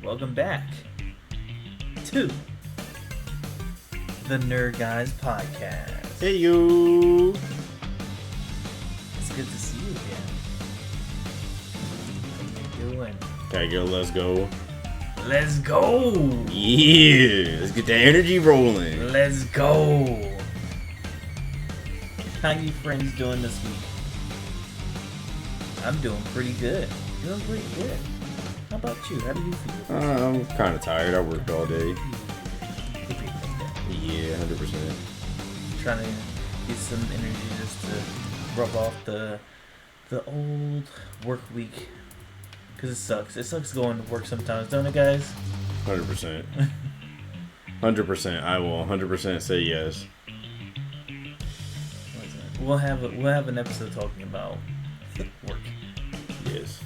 Welcome back to the Nerd Guys Podcast. Hey you! It's good to see you again. How you doing? Okay, girl, let's go. Let's go! Yeah! Let's get the energy rolling. Let's go! How you friends doing this week? I'm doing pretty good. Doing pretty good. How about you? How do you feel? I'm kind of tired. I worked all day. Yeah, 100%. Trying to get some energy just to rub off the old work week. Because it sucks. It sucks going to work sometimes, don't it, guys? 100%. 100%. I will 100% say yes. We'll have an episode talking about work. Yes.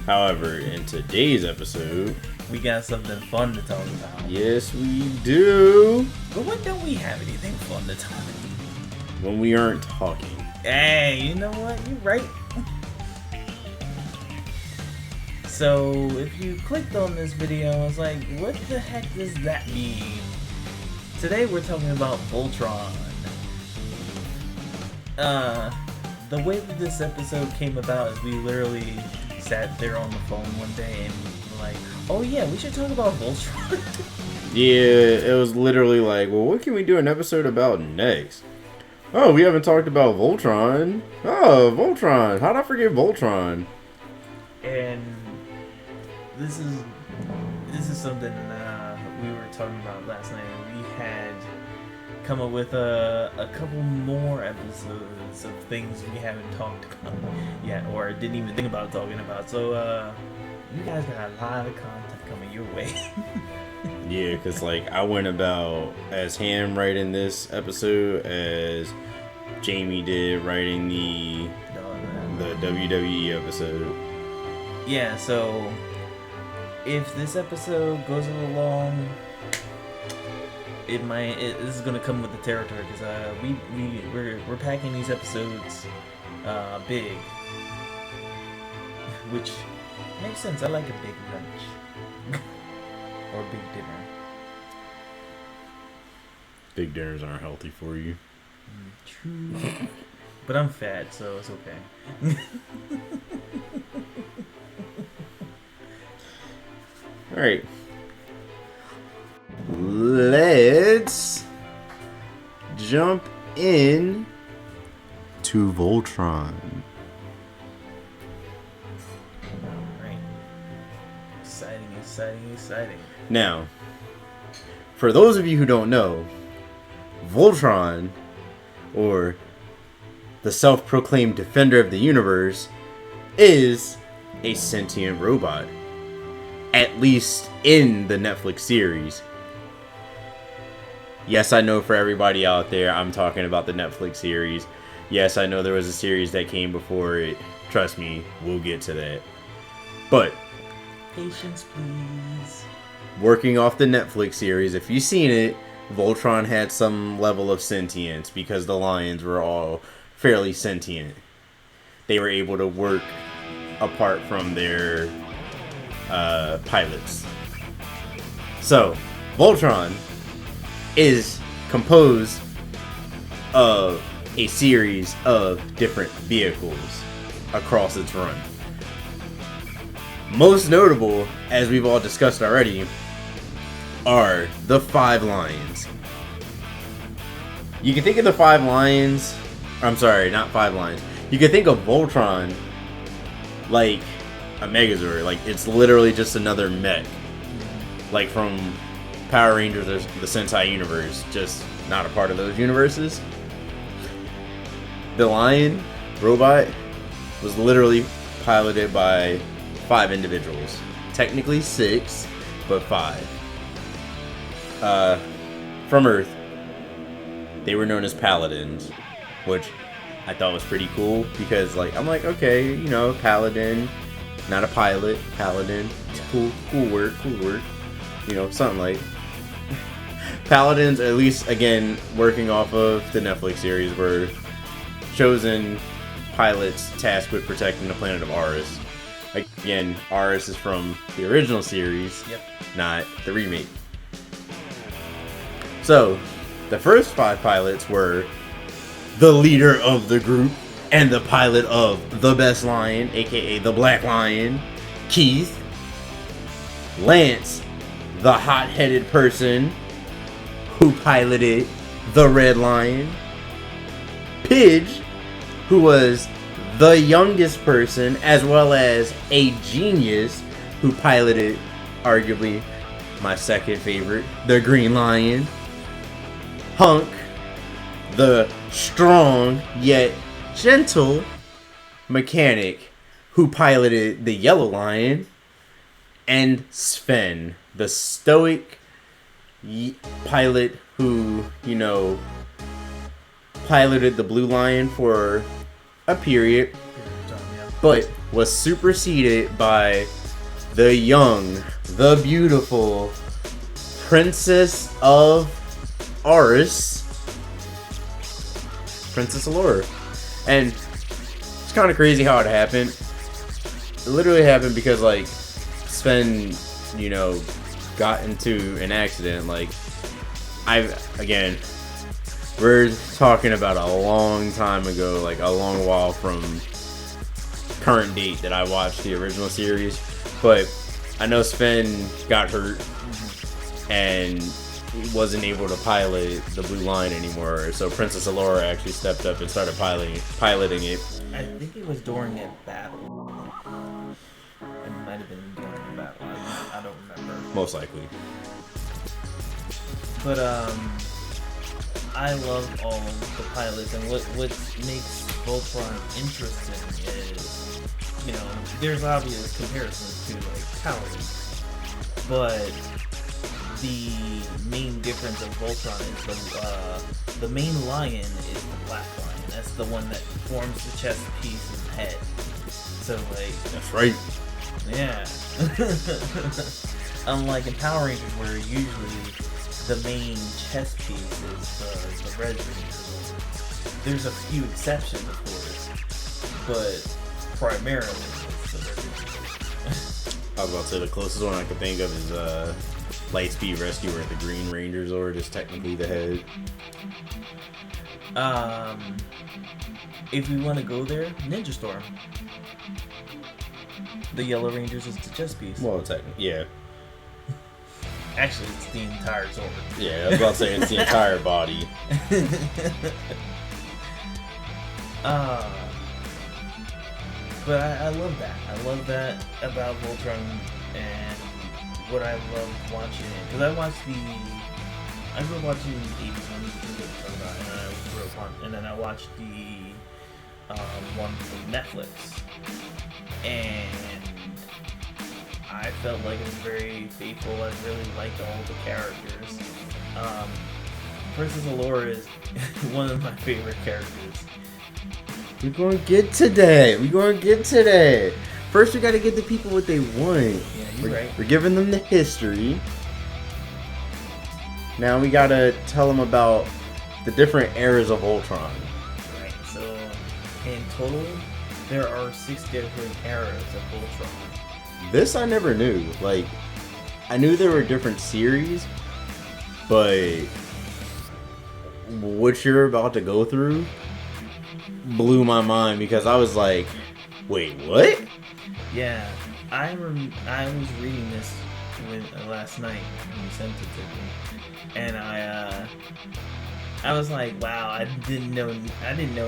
However, in today's episode, we got something fun to talk about. Yes, we do. But when don't we have anything fun to talk about? When we aren't talking. Hey, you know what? You're right. So, if you clicked on this video, I was like, what the heck does that mean? Today we're talking about Voltron. The way that this episode came about is we literally sat there on the phone one day and were like, oh yeah, we should talk about Voltron. Yeah, it was literally like, well, what can we do an episode about next? Oh, we haven't talked about Voltron. Oh, Voltron. How'd I forget Voltron? And this is something we were talking about last night. We had come up with a couple more episodes of things we haven't talked about yet, or didn't even think about talking about. So you guys got a lot of content coming your way. Yeah, because like I went about as Ham writing this episode as Jamie did writing the WWE episode. Yeah, so if this episode goes a little long, this is gonna come with the territory because we're packing these episodes big, which makes sense. I like a big lunch or big dinner. Big dinners aren't healthy for you. True, but I'm fat, so it's okay. All right. Let's jump in to Voltron. Alright. Exciting. Now, for those of you who don't know, Voltron, or the self-proclaimed defender of the universe, is a sentient robot. At least in the Netflix series. Yes, I know for everybody out there, I'm talking about the Netflix series. Yes, I know there was a series that came before it. Trust me, we'll get to that. But, Patience, please. working off the Netflix series, if you've seen it, Voltron had some level of sentience because the lions were all fairly sentient. They were able to work apart from their pilots. So, Voltron is composed of a series of different vehicles across its run. Most notable, as we've all discussed already, are the 5 lions. You can think of the 5 lions... I'm sorry, not 5 lions. You can think of Voltron like a Megazord. Like, it's literally just another mech. Like from Power Rangers or the Sentai universe, just not a part of those universes. The lion robot was literally piloted by 5 individuals. Technically 6, but 5. From Earth, they were known as Paladins, which I thought was pretty cool because, like, I'm like, okay, you know, Paladin, not a pilot, Paladin. It's cool work. You know, something like. Paladins, at least, again, working off of the Netflix series, were chosen pilots tasked with protecting the planet of Aris. Again, ours is from the original series, Yep. not the remake. So, the first 5 pilots were the leader of the group and the pilot of the best lion, aka the Black Lion, Keith. Lance, the hot-headed person who piloted the Red Lion. Pidge, who was the youngest person as well as a genius who piloted arguably my second favorite, the Green Lion. Hunk, the strong yet gentle mechanic who piloted the Yellow Lion. And Sven, the stoic pilot who, piloted the Blue Lion for a period, but was superseded by the young, the beautiful Princess of Aris, Princess Allura. And it's kind of crazy how it happened. It literally happened because, Sven, got into an accident. We're talking about a long time ago, a long while from current date that I watched the original series. But I know Sven got hurt and wasn't able to pilot the Blue Line anymore. So Princess Allura actually stepped up and started piloting it. I think it was during a battle. It might have been during a battle. I don't remember. Most likely. But I love all of the pilots, and what makes Voltron interesting is, there's obvious comparisons to Power Rangers, but the main difference of Voltron is the main lion is the Black Lion. That's the one that forms the chest piece and head. So that's right. Yeah. Unlike in Power Rangers, where usually the main chess piece is the Red Ranger. There's a few exceptions, of course, but primarily it's the Red Ranger. I was about to say the closest one I could think of is Lightspeed Rescue, where the Green Rangers are just technically the head. If we want to go there, Ninja Storm. The Yellow Rangers is the chess piece. Well, technically, yeah. Actually, it's the entire Zord. Yeah, I was about to say it's the entire body. But I love that. I love that about Voltron, and what I love watching it. Because I grew up watching the 80s and then I watched the one from Netflix. And I felt like it was very faithful. I really liked all the characters. Princess Allura is one of my favorite characters. We're going to get to that. First, we got to get the people what they want. Yeah, you're right. We're giving them the history. Now we got to tell them about the different eras of Voltron. Right. So, in total, there are 6 different eras of Voltron. This I never knew. I knew there were different series, but what you're about to go through blew my mind, because I was like, wait, what? Yeah, I was reading this last night when you sent it to me, and I was like, wow, I didn't know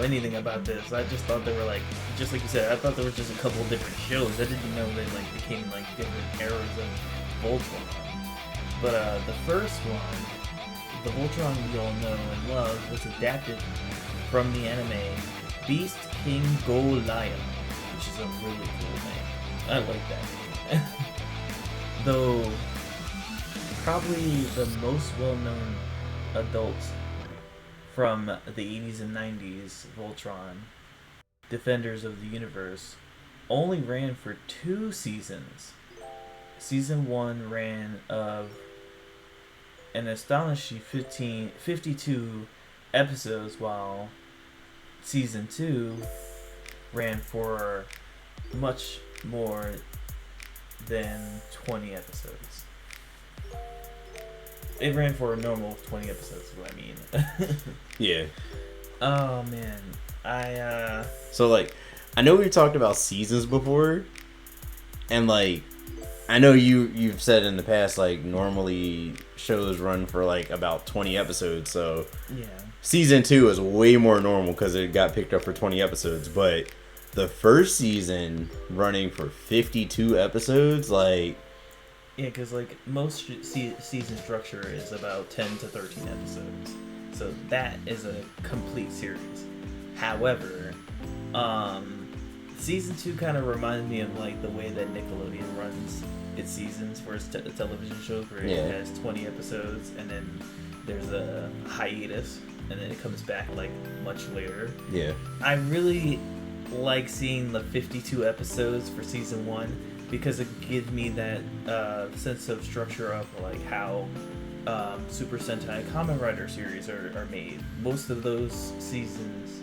anything about this. I just thought they were just like you said, I thought there was just a couple different shows. I didn't know they became different eras of Voltron. But the first one, the Voltron we all know and love, was adapted from the anime Beast King Go Lion, which is a really cool name. I like that name. Though probably the most well-known adults from the 80s and 90s Voltron, Defenders of the Universe, only ran for 2 seasons. Season 1 ran of an astonishing 52 episodes, while Season 2 ran for much more than 20 episodes. It ran for a normal 20 episodes, is what I mean. Yeah. Oh, man. So, like, I know we've talked about seasons before, and, like, I know you've said in the past, like, normally shows run for, like, about 20 episodes, so... Yeah. Season 2 is way more normal because it got picked up for 20 episodes, but the first season running for 52 episodes, like... Yeah, because, like, most season structure is about 10 to 13 episodes. So that is a complete series. However, season 2 kind of reminded me of, like, the way that Nickelodeon runs its seasons for its television shows, where it has 20 episodes, and then there's a hiatus, and then it comes back, like, much later. Yeah. I really like seeing the 52 episodes for season 1, because it gives me that sense of structure of, like, how Super Sentai Kamen Rider series are made. Most of those seasons,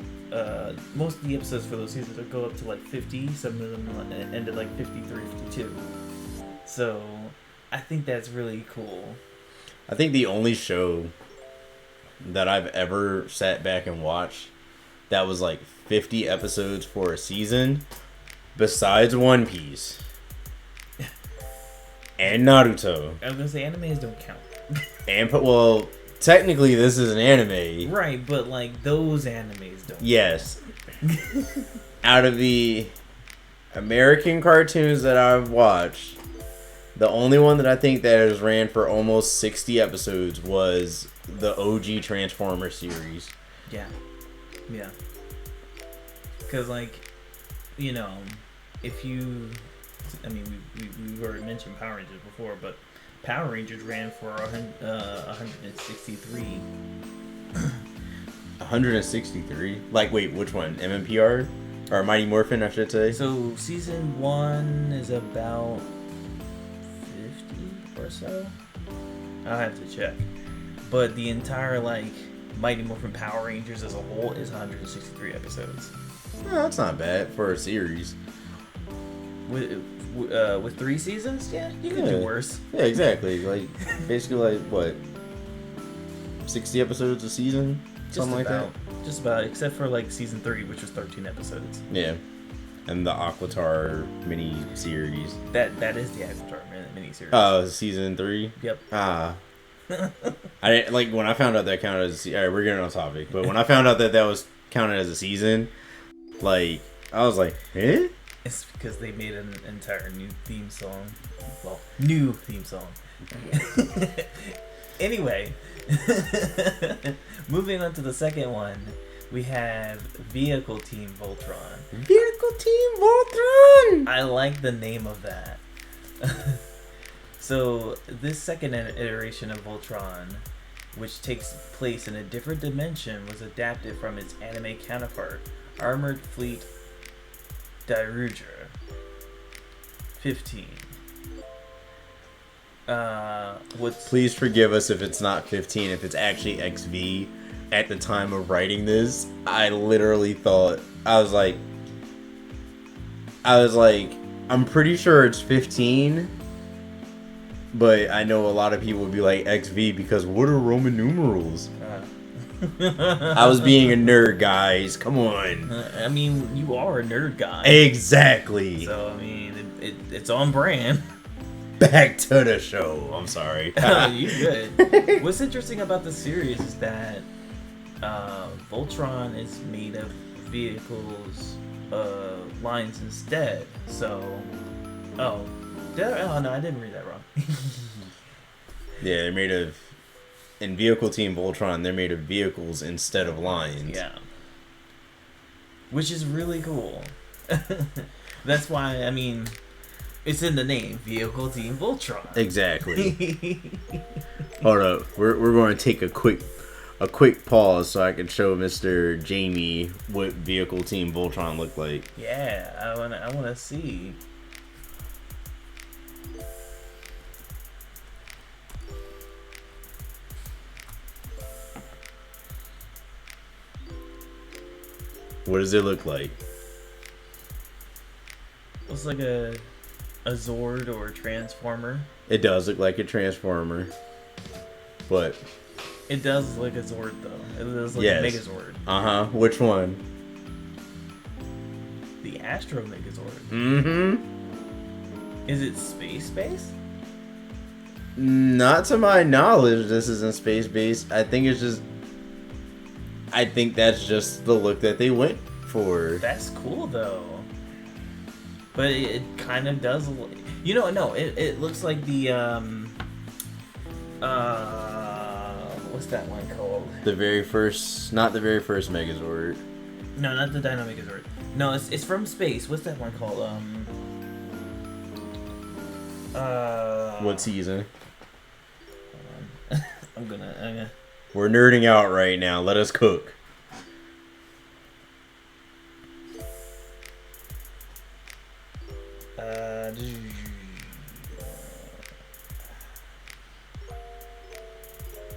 most of the episodes for those seasons go up to, like, 50. Some of them end at, like, 53, 52. So I think that's really cool. I think the only show that I've ever sat back and watched that was, like, 50 episodes for a season, besides One Piece and Naruto. I was gonna say animes don't count. And well, technically this is an anime. Right, but, like, those animes don't. Yes. Out of the American cartoons that I've watched, the only one that I think that has ran for almost 60 episodes was the OG Transformers series. Yeah. Yeah. Because, like, you know, if you... I mean, we've already mentioned Power Rangers before, but Power Rangers ran for 163. 163? Like, wait, which one? MMPR? Or Mighty Morphin, I should say? So, season 1 is about 50 or so? I'll have to check. But the entire, like, Mighty Morphin Power Rangers as a whole is 163 episodes. No, that's not bad for a series. With 3 seasons, yeah, you could do worse. Yeah, exactly. Like, basically, like, what, 60 episodes a season? Something like that? Just about, except for, like, season 3, which was 13 episodes. Yeah. And the Aquatar mini-series. That is the Avatar mini-series. Oh, season 3? Yep. I didn't, like, when I found out that counted as alright, we're getting on topic, but when I found out that was counted as a season, like, I was like, eh? It's because they made an entire new theme song. Well, new theme song. Anyway, moving on to the second one, we have Vehicle Team Voltron. Vehicle Team Voltron! I like the name of that. So, this second iteration of Voltron, which takes place in a different dimension, was adapted from its anime counterpart, Armored Fleet Dairager 15. Please forgive us if it's not 15, if it's actually XV. At the time of writing this, I literally thought, I was like, I'm pretty sure it's 15, but I know a lot of people would be like XV because what are Roman numerals? I was being a nerd, guys. Come on. I mean, you are a nerd guy. Exactly. So, I mean, it's on brand. Back to the show. I'm sorry. You're good. What's interesting about the series is that Voltron is made of vehicles lines instead. So, no, I didn't read that wrong. Yeah, they're made of... In Vehicle Team Voltron, they're made of vehicles instead of lines. Yeah. Which is really cool. That's why, I mean, it's in the name, Vehicle Team Voltron. Exactly. Hold up. We're going to take a quick pause so I can show Mr. Jamie what Vehicle Team Voltron looked like. Yeah, I wanna see. What does it look like? looks like a Zord or a Transformer. It does look like a Transformer, but It does look like a Zord though. It does look yes. like a Megazord. Which one? The Astro Megazord. Mm-hmm. Is it space? Not to my knowledge, this isn't space-based. I think that's just the look that they went for. That's cool though. But it kind of does. You know, no, it looks like the what's that one called? The very first, not the very first Megazord. No, not the Dino Megazord. No, it's from space. What's that one called? What season? I'm gonna. We're nerding out right now. Let us cook.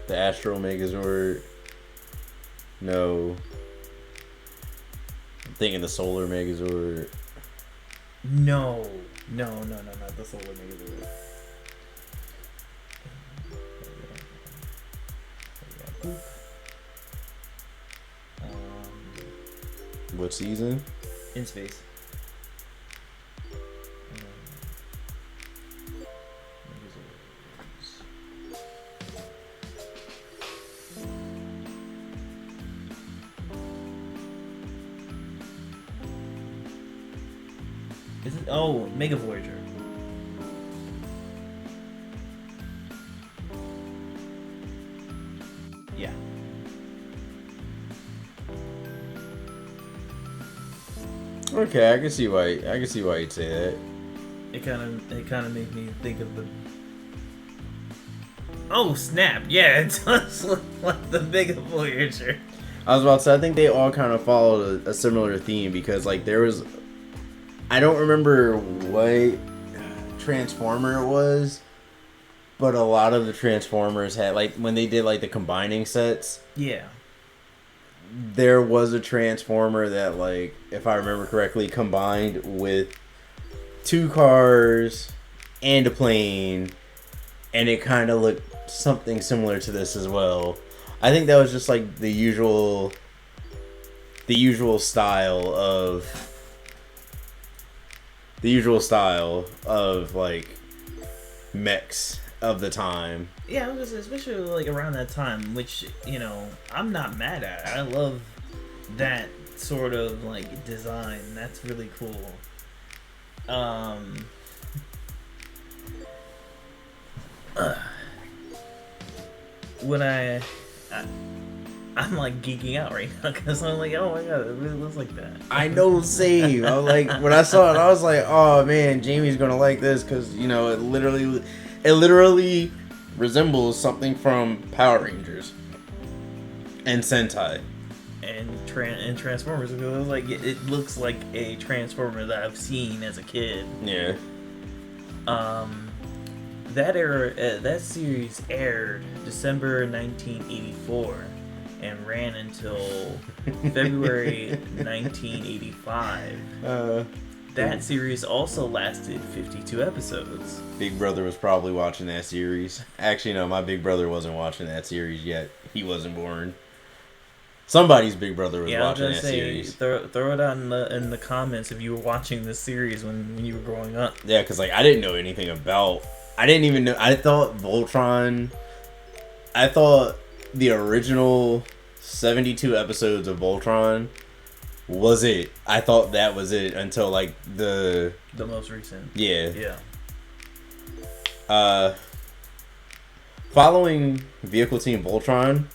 The Astro Megazord. No. I'm thinking the Solar Megazord. No, not the Solar Megazord. What season? In space. Is it? Oh, Mega Voyager. Yeah. Okay, I can see why you'd say that. It kind of made me think of the. Oh snap! Yeah, it does look like the Mega Voyager. I was about to say, I think they all kind of followed a similar theme because, like, there was. I don't remember what Transformer it was, but a lot of the Transformers had, like, when they did, like, the combining sets. Yeah. There was a Transformer that, like, if I remember correctly, combined with 2 cars and a plane, and it kind of looked something similar to this as well. I think that was just, like, the usual style of like mechs of the time. Yeah, I was especially like around that time, which, you know, I'm not mad at. I love that sort of like design. That's really cool. When I'm like geeking out right now because I'm like, oh my god, it really looks like that. I know, same. I like when I saw it, I was like, oh man, Jamie's gonna like this because, you know, it literally resembles something from Power Rangers and Sentai and Transformers. It was like it looks like a Transformer that I've seen as a kid. Yeah. That series aired December 1984 and ran until February 1985. That series also lasted 52 episodes. Big Brother was probably watching that series. Actually, no, my big brother wasn't watching that series yet. He wasn't born. Somebody's big brother was watching that series. Throw it out in the comments if you were watching this series when you were growing up. Yeah, because like I didn't know anything about. I didn't even know. I thought Voltron. I thought the original 72 episodes of Voltron was it. I thought that was it until like the most recent. Yeah. Following Vehicle Team Voltron,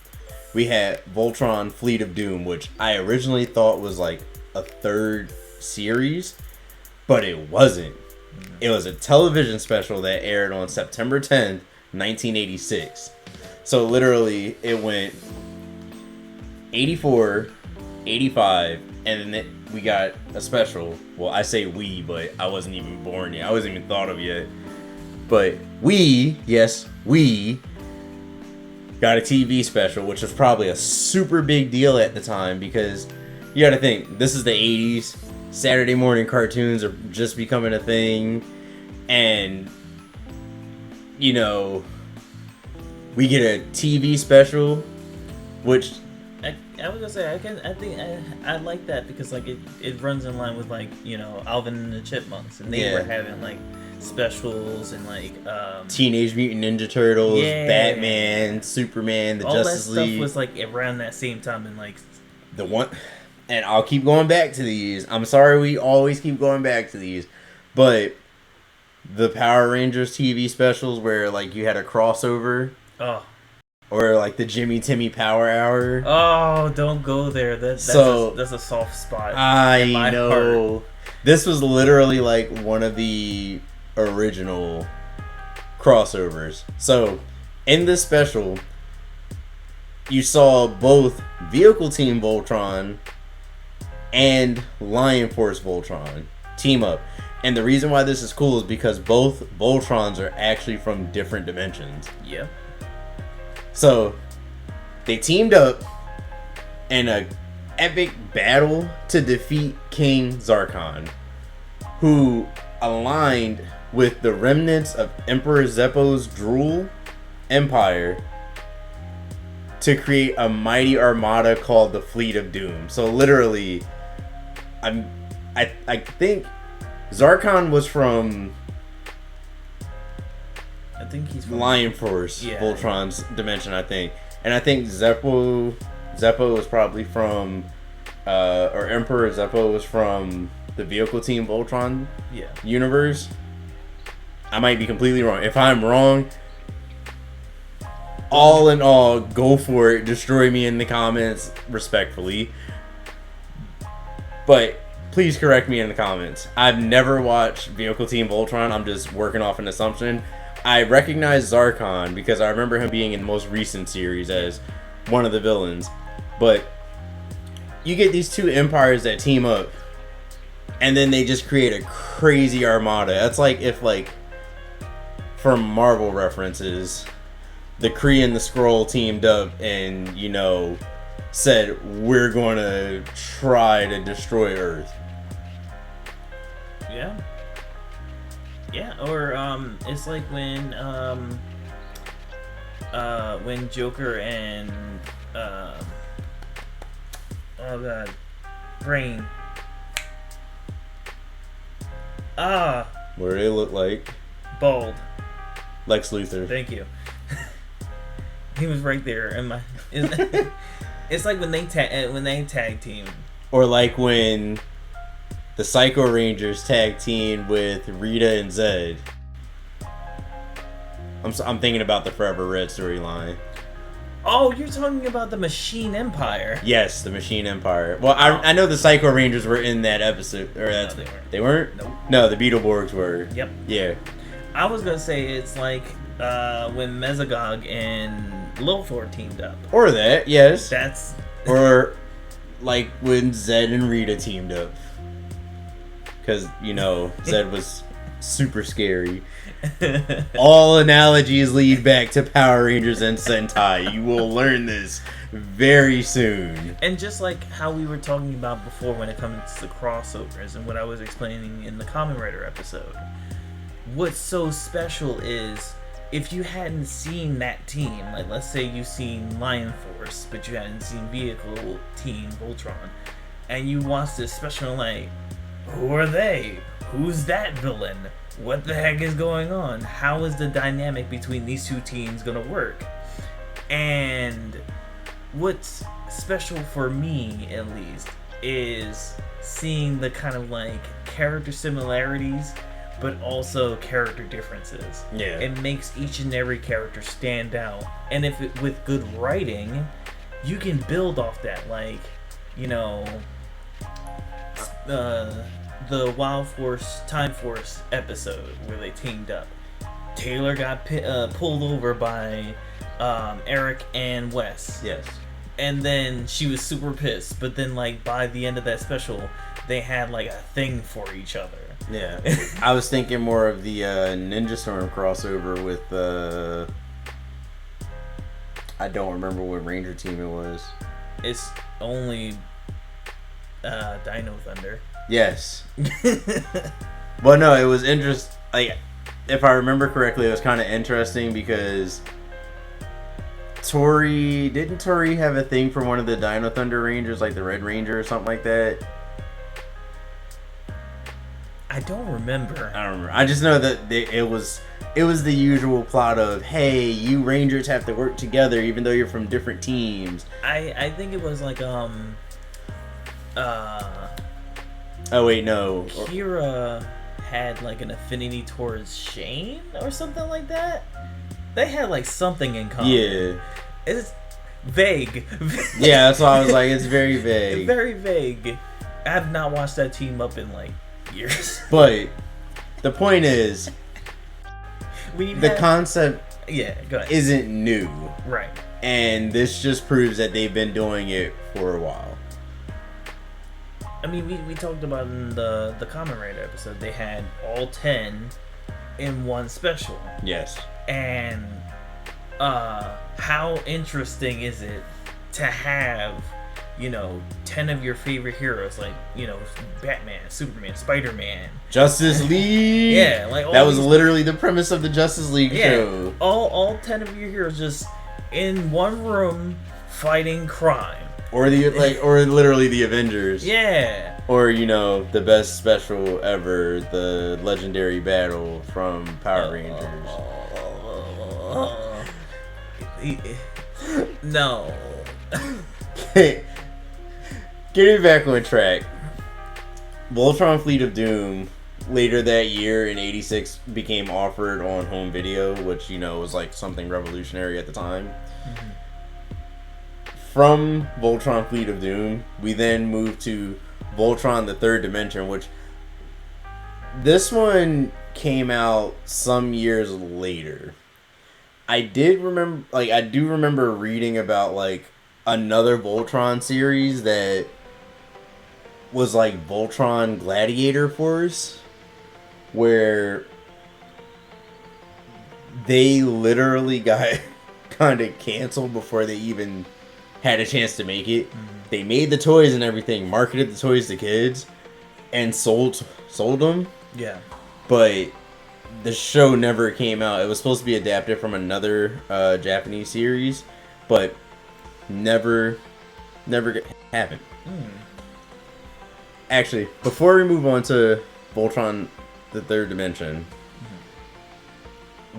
we had Voltron Fleet of Doom, which I originally thought was like a third series, but it wasn't. It was a television special that aired on September 10th, 1986. So literally, it went 84, 85, and then we got a special. Well, I say we, but I wasn't even born yet. I wasn't even thought of yet. But we got a TV special, which was probably a super big deal at the time because you got to think, this is the 80s. Saturday morning cartoons are just becoming a thing, and you know, we get a TV special, which I was gonna say I think I like that because like it runs in line with like Alvin and the Chipmunks, and they were having like specials and like Teenage Mutant Ninja Turtles, yeah. Batman, Superman, the all Justice that stuff League was like around that same time, and like the one. And I'll keep going back to these. I'm sorry we always keep going back to these, but the Power Rangers TV specials where like you had a crossover. Oh. Or like the Jimmy Timmy Power Hour. Oh, don't go there. That's a soft spot. I know. Heart. This was literally like one of the original crossovers. So, in this special, you saw both Vehicle Team Voltron and Lion Force Voltron team up. And the reason why this is cool is because both Voltrons are actually from different dimensions. Yeah. So, they teamed up in an epic battle to defeat King Zarkon, who aligned with the remnants of Emperor Zeppo's Drool Empire to create a mighty armada called the Fleet of Doom. So literally, I think Zarkon was from... I think he's from Lion Force, Voltron's dimension, I think. And I think Zeppo was probably from, or Emperor Zeppo was from the Vehicle Team Voltron universe. I might be completely wrong. If I'm wrong, all in all, go for it. Destroy me in the comments, respectfully. But please correct me in the comments. I've never watched Vehicle Team Voltron. I'm just working off an assumption. I recognize Zarkon because I remember him being in the most recent series as one of the villains. But you get these two empires that team up, and then they just create a crazy armada. That's like if, like, from Marvel references, the Kree and the Skrull teamed up and, said, we're going to try to destroy Earth. Yeah. Yeah, or it's like when Joker and oh god, Brain. What do they look like? Bald. Lex Luthor. Thank you. He was right there in my. It's like when they tag team. Or like when the Psycho Rangers tag team with Rita and Zed. I'm thinking about the Forever Red storyline. Oh, you're talking about the Machine Empire. Yes, the Machine Empire. Well, I know the Psycho Rangers were in that episode. Or no, they weren't. They weren't? Nope. No, the Beetleborgs were. Yep. Yeah. I was gonna say it's like when Mesogog and Lothor teamed up. Or that, yes. That's. Or like when Zed and Rita teamed up. Because, Zed was super scary. All analogies lead back to Power Rangers and Sentai. You will learn this very soon. And just like how we were talking about before when it comes to crossovers and what I was explaining in the Kamen Rider episode, what's so special is if you hadn't seen that team, like let's say you've seen Lion Force, but you hadn't seen Vehicle Team Voltron, and you watched this special, like, who are they? Who's that villain? What the heck is going on? How is the dynamic between these two teams gonna work? And what's special for me, at least, is seeing the kind of like character similarities, but also character differences. Yeah. It makes each and every character stand out. And if it, with good writing, you can build off that. Like, the Wild Force, Time Force episode where they teamed up. Taylor got pulled over by Eric and Wes. Yes. And then she was super pissed. But then, like, by the end of that special, they had, like, a thing for each other. Yeah. I was thinking more of the Ninja Storm crossover with I don't remember what Ranger team it was. It's only Dino Thunder. Yes. Well, no, it was interesting. Like, if I remember correctly, it was kind of interesting because didn't Tori have a thing for one of the Dino Thunder Rangers, like the Red Ranger or something like that? I don't remember. I don't remember. I just know that it was the usual plot of, hey, you Rangers have to work together even though you're from different teams. I think it was like Oh wait, no. Kira had like an affinity towards Shane or something like that. They had like something in common. Yeah. It's vague. Yeah, that's why I was like, it's very vague. Very vague. I have not watched that team up in like years. But the point is, the concept go ahead. isn't new. Right. And this just proves that they've been doing it for a while. I mean, we talked about in the Kamen Rider episode, they had all 10 in one special. Yes. And how interesting is it to have, 10 of your favorite heroes, like, Batman, Superman, Spider-Man, Justice League. Yeah, like all that was literally the premise of the Justice League show. All 10 of your heroes just in one room fighting crime. Or literally the Avengers. Yeah. Or the best special ever, the legendary battle from Power Rangers. No. Getting back on track. Voltron Fleet of Doom later that year in '86 became offered on home video, which was like something revolutionary at the time. Mm-hmm. From Voltron Fleet of Doom, we then moved to Voltron the Third Dimension, which this one came out some years later. I do remember reading about like another Voltron series that was like Voltron Gladiator Force, where they literally got kind of canceled before they even had a chance to make it. Mm-hmm. They made the toys and everything, marketed the toys to kids, and sold them. Yeah. But the show never came out. It was supposed to be adapted from another Japanese series, but never happened. Actually, before we move on to Voltron the Third Dimension,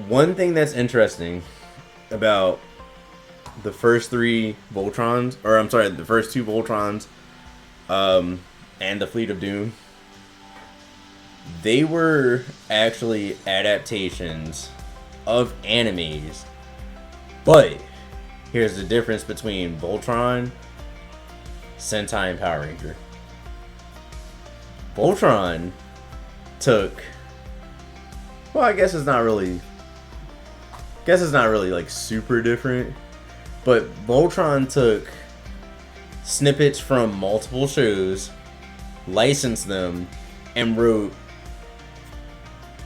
one thing that's interesting about the first three Voltrons, the first two Voltrons, and the Fleet of Doom, they were actually adaptations of animes. But here's the difference between Voltron, Sentai, and Power Ranger. Voltron took, well, I guess it's not really like super different, but Voltron took snippets from multiple shows, licensed them, and wrote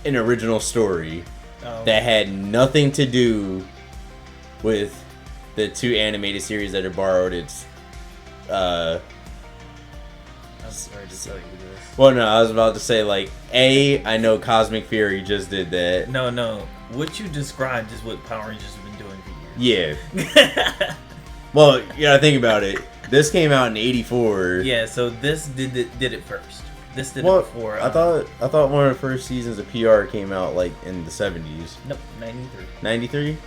an original story that had nothing to do with the two animated series that had borrowed its I'm sorry to tell you this. Well, no, I was about to say, like, I know Cosmic Fury just did that. No. What you described is what Power Rangers have been doing for years. Yeah. Well, think about it. This came out in '84. Yeah, so this did it first. This did it before. I thought one of the first seasons of PR came out, like, in the 70s. Nope, 93. 93?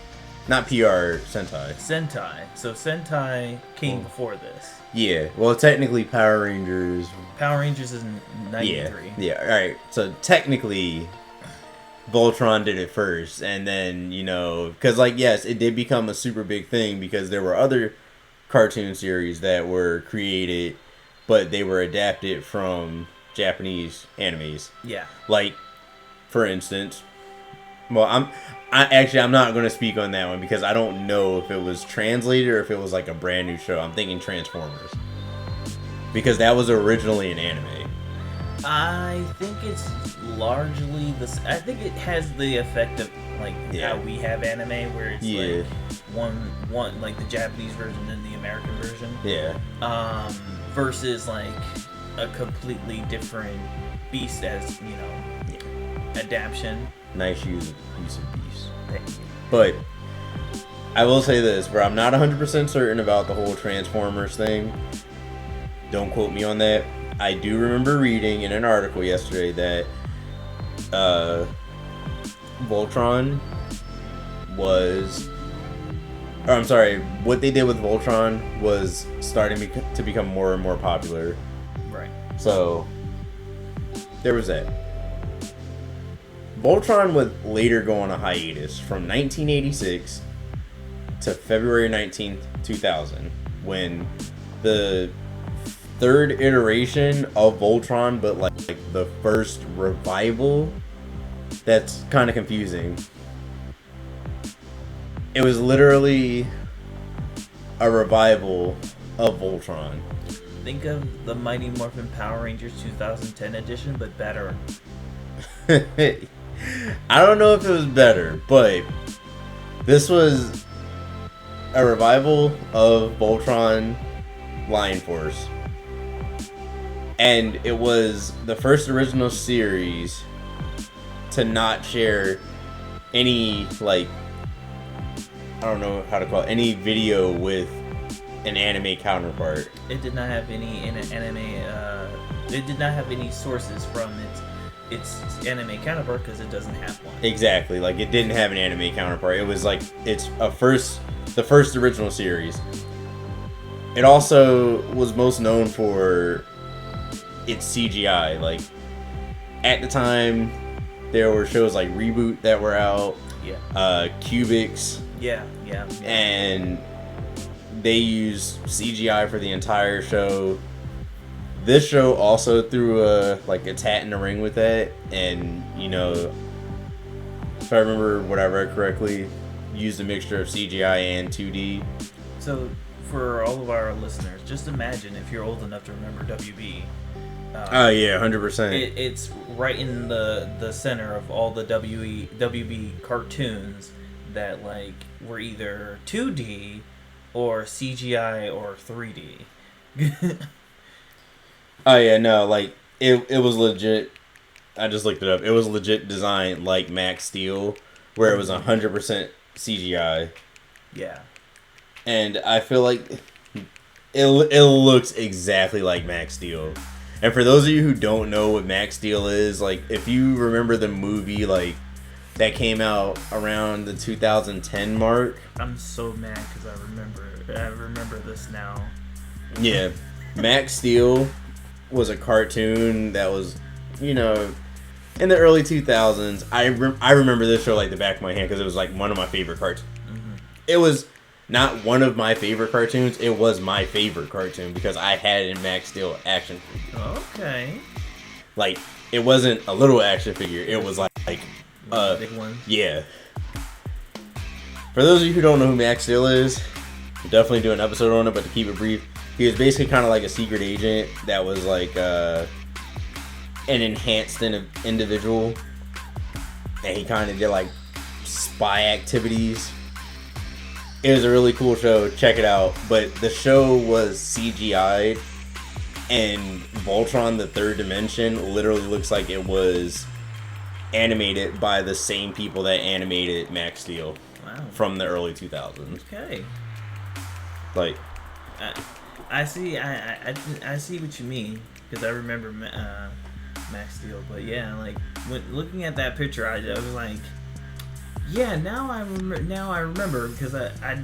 Not PR, Sentai. Sentai. So Sentai came before this. Yeah. Well, technically Power Rangers is in 93. Yeah. All right. So technically Voltron did it first, and then, because, like, yes, it did become a super big thing because there were other cartoon series that were created, but they were adapted from Japanese animes. Yeah. Like, for instance, well, I'm not going to speak on that one because I don't know if it was translated or if it was like a brand new show. I'm thinking Transformers, because that was originally an anime. I think it's largely this. I think it has the effect of like how we have anime, where it's like one like the Japanese version and the American version. Yeah. Versus like a completely different beast as, you know, adaptation. Nice use of beast. Thank you. But I will say this, where I'm not 100% certain about the whole Transformers thing. Don't quote me on that. I do remember reading in an article yesterday that Voltron was... Or I'm sorry, what they did with Voltron was starting to become more and more popular. Right. So, there was that. Voltron would later go on a hiatus from 1986 to February 19th, 2000, when the third iteration of Voltron, but like the first revival, that's kind of confusing. It was literally a revival of Voltron. Think of the Mighty Morphin Power Rangers 2010 edition, but better. I don't know if it was better, but this was a revival of Voltron Lion Force. And it was the first original series to not share any, like, I don't know how to call it, any video with an anime counterpart. It did not have any anime. It did not have any sources from its anime counterpart because it doesn't have one. Exactly, like it didn't have an anime counterpart. It was like the first original series. It also was most known for its CGI. Like at the time, there were shows like Reboot that were out. Yeah. Cubics. Yeah. And they used CGI for the entire show. This show also threw its hat in the ring with that, and you know, if I remember what I read correctly, used a mixture of CGI and 2D. So for all of our listeners, just imagine if you're old enough to remember WB. Oh yeah, 100%. It's right in the center of all the WB cartoons that like were either 2D or CGI or 3D. Oh yeah, no, like it was legit. I just looked it up. It was legit designed like Max Steel, where it was 100% CGI. Yeah. And I feel like it looks exactly like Max Steel. And for those of you who don't know what Max Steel is, like if you remember the movie like that came out around the 2010 mark. I'm so mad because I remember this now. Yeah, Max Steel was a cartoon that was, you know, in the early 2000s. I remember this show like the back of my hand because it was like one of my favorite cartoons. Mm-hmm. It was not one of my favorite cartoons. It was my favorite cartoon because I had it in Max Steel action figure. Okay. Like it wasn't a little action figure. It was like big one. Yeah. For those of you who don't know who Max Steel is, we'll definitely do an episode on it. But to keep it brief, he was basically kind of like a secret agent that was like an enhanced individual, and he kind of did like spy activities. It was a really cool show. Check it out. But the show was CGI'd, and Voltron: The Third Dimension literally looks like it was animated by the same people that animated Max Steel. Wow. From the early 2000s. Okay. Like, I see. I see what you mean because I remember Max Steel. But yeah, like when looking at that picture, I was like, yeah. Now I remember because I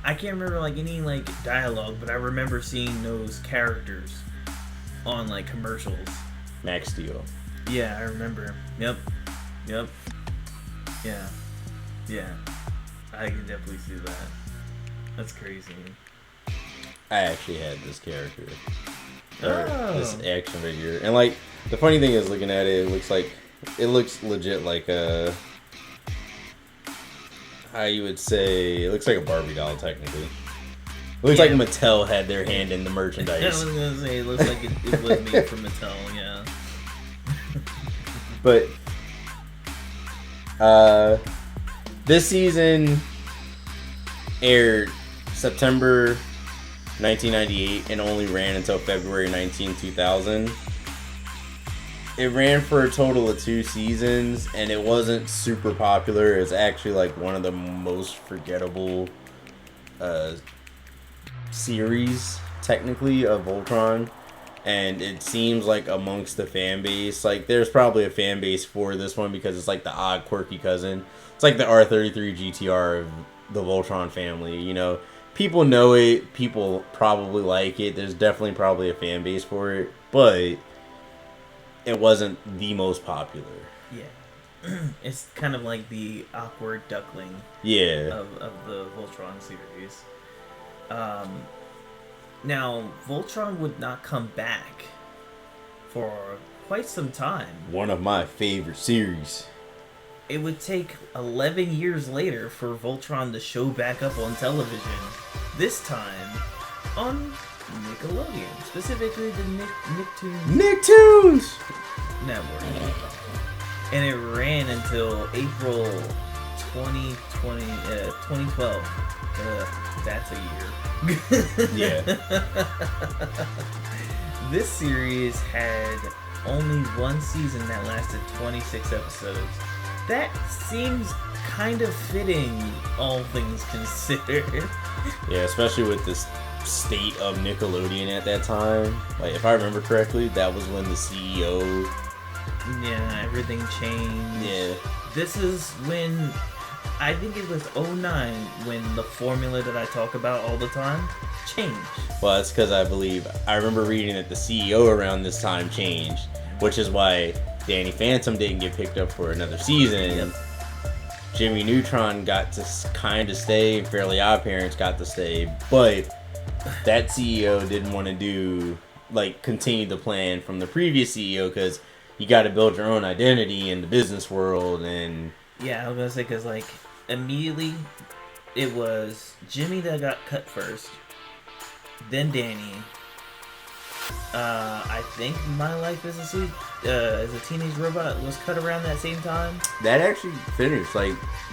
can't remember like any like dialogue, but I remember seeing those characters on like commercials. Max Steel. Yeah, I remember. Yep. Yeah. I can definitely see that. That's crazy. I actually had this character. This action figure. And like, the funny thing is looking at it, it looks legit like a, how you would say, it looks like a Barbie doll technically. It looks like Mattel had their hand in the merchandise. I was gonna say, it looks like it was made from Mattel, yeah. But this season aired September 1998, and only ran until February 19, 2000. It ran for a total of 2 seasons, and it wasn't super popular. It's actually like one of the most forgettable series, technically, of Voltron. And it seems like amongst the fan base, like there's probably a fan base for this one because it's like the odd, quirky cousin. It's like the R33 GTR of the Voltron family, you know. People know it. People probably like it. There's definitely probably a fan base for it, but it wasn't the most popular. Yeah. It's kind of like the awkward duckling of the Voltron series. Now, Voltron would not come back for quite some time. One of my favorite series. It would take 11 years later for Voltron to show back up on television. This time on Nickelodeon, specifically the Nicktoons Network. And it ran until April 2012. That's a year. Yeah. This series had only one season that lasted 26 episodes. That seems kind of fitting, all things considered. Yeah, especially with this state of Nickelodeon at that time. Like, if I remember correctly, that was when the CEO... Yeah, everything changed. Yeah. This is when... I think it was 2009 when the formula that I talk about all the time changed. Well, that's because I remember reading that the CEO around this time changed, which is why Danny Phantom didn't get picked up for another season. Yep. Jimmy Neutron got to kind of stay, and Fairly Odd Parents got to stay, but that CEO didn't want to continue the plan from the previous CEO because you got to build your own identity in the business world. And yeah, I was gonna say because immediately it was Jimmy that got cut first, then Danny. I think My Life as a Teenage Robot was cut around that same time. That actually finished.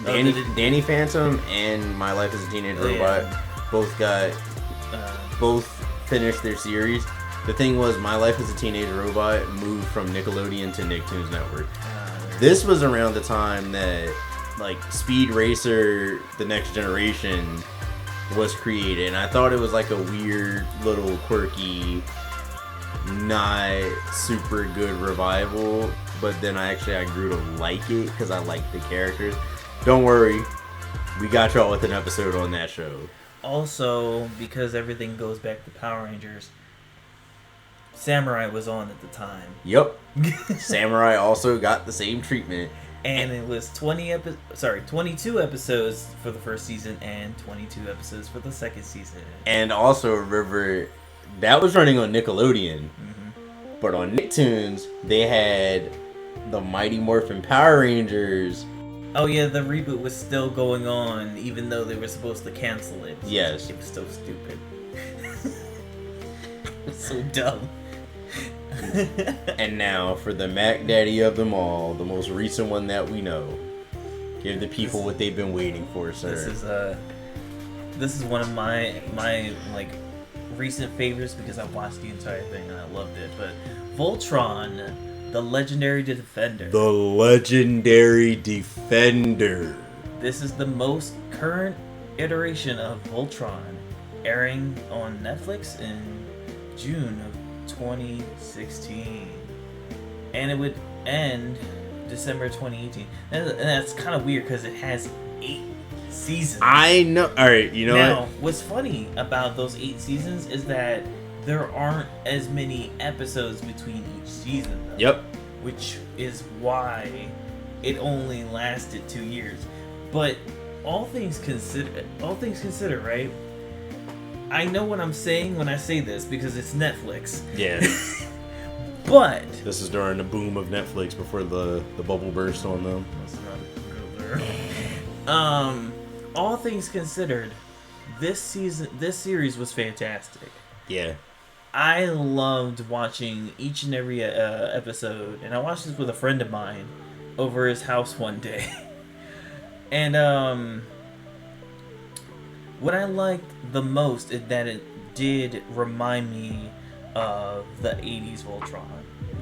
Danny Phantom and My Life as a Teenage Robot both finished their series. The thing was, My Life as a Teenage Robot moved from Nickelodeon to Nicktoons Network. This was around the time that Speed Racer: The Next Generation was created, and I thought it was a weird little quirky, not super good revival, but then I grew to like it because I liked the characters. Don't worry, we got y'all with an episode on that show. Also, because everything goes back to Power Rangers, Samurai was on at the time. Yep. Samurai also got the same treatment. And it was 22 episodes for the first season and 22 episodes for the second season. And also remember, that was running on Nickelodeon. Mm-hmm. But on Nicktoons, they had the Mighty Morphin Power Rangers. Oh yeah, the reboot was still going on, even though they were supposed to cancel it. Yes. It was so stupid. It's so dumb. And now, for the Mac Daddy of them all, the most recent one that we know. Give the people what they've been waiting for, sir. This is one of my recent favorites because I watched the entire thing and I loved it. But Voltron, the Legendary Defender. The Legendary Defender. This is the most current iteration of Voltron, airing on Netflix in June of 2016, and it would end December 2018. And that's kind of weird because it has 8 seasons. I know. All right, you know now, what's funny about those 8 seasons is that there aren't as many episodes between each season, though. Yep. Which is why it only lasted 2 years. But all things considered, right? I know what I'm saying when I say this because it's Netflix. Yeah. But this is during the boom of Netflix before the bubble burst on them. Let's not go there. All things considered, this series was fantastic. Yeah. I loved watching each and every episode, and I watched this with a friend of mine over his house one day. And what I liked the most is that did remind me of the 80s Voltron.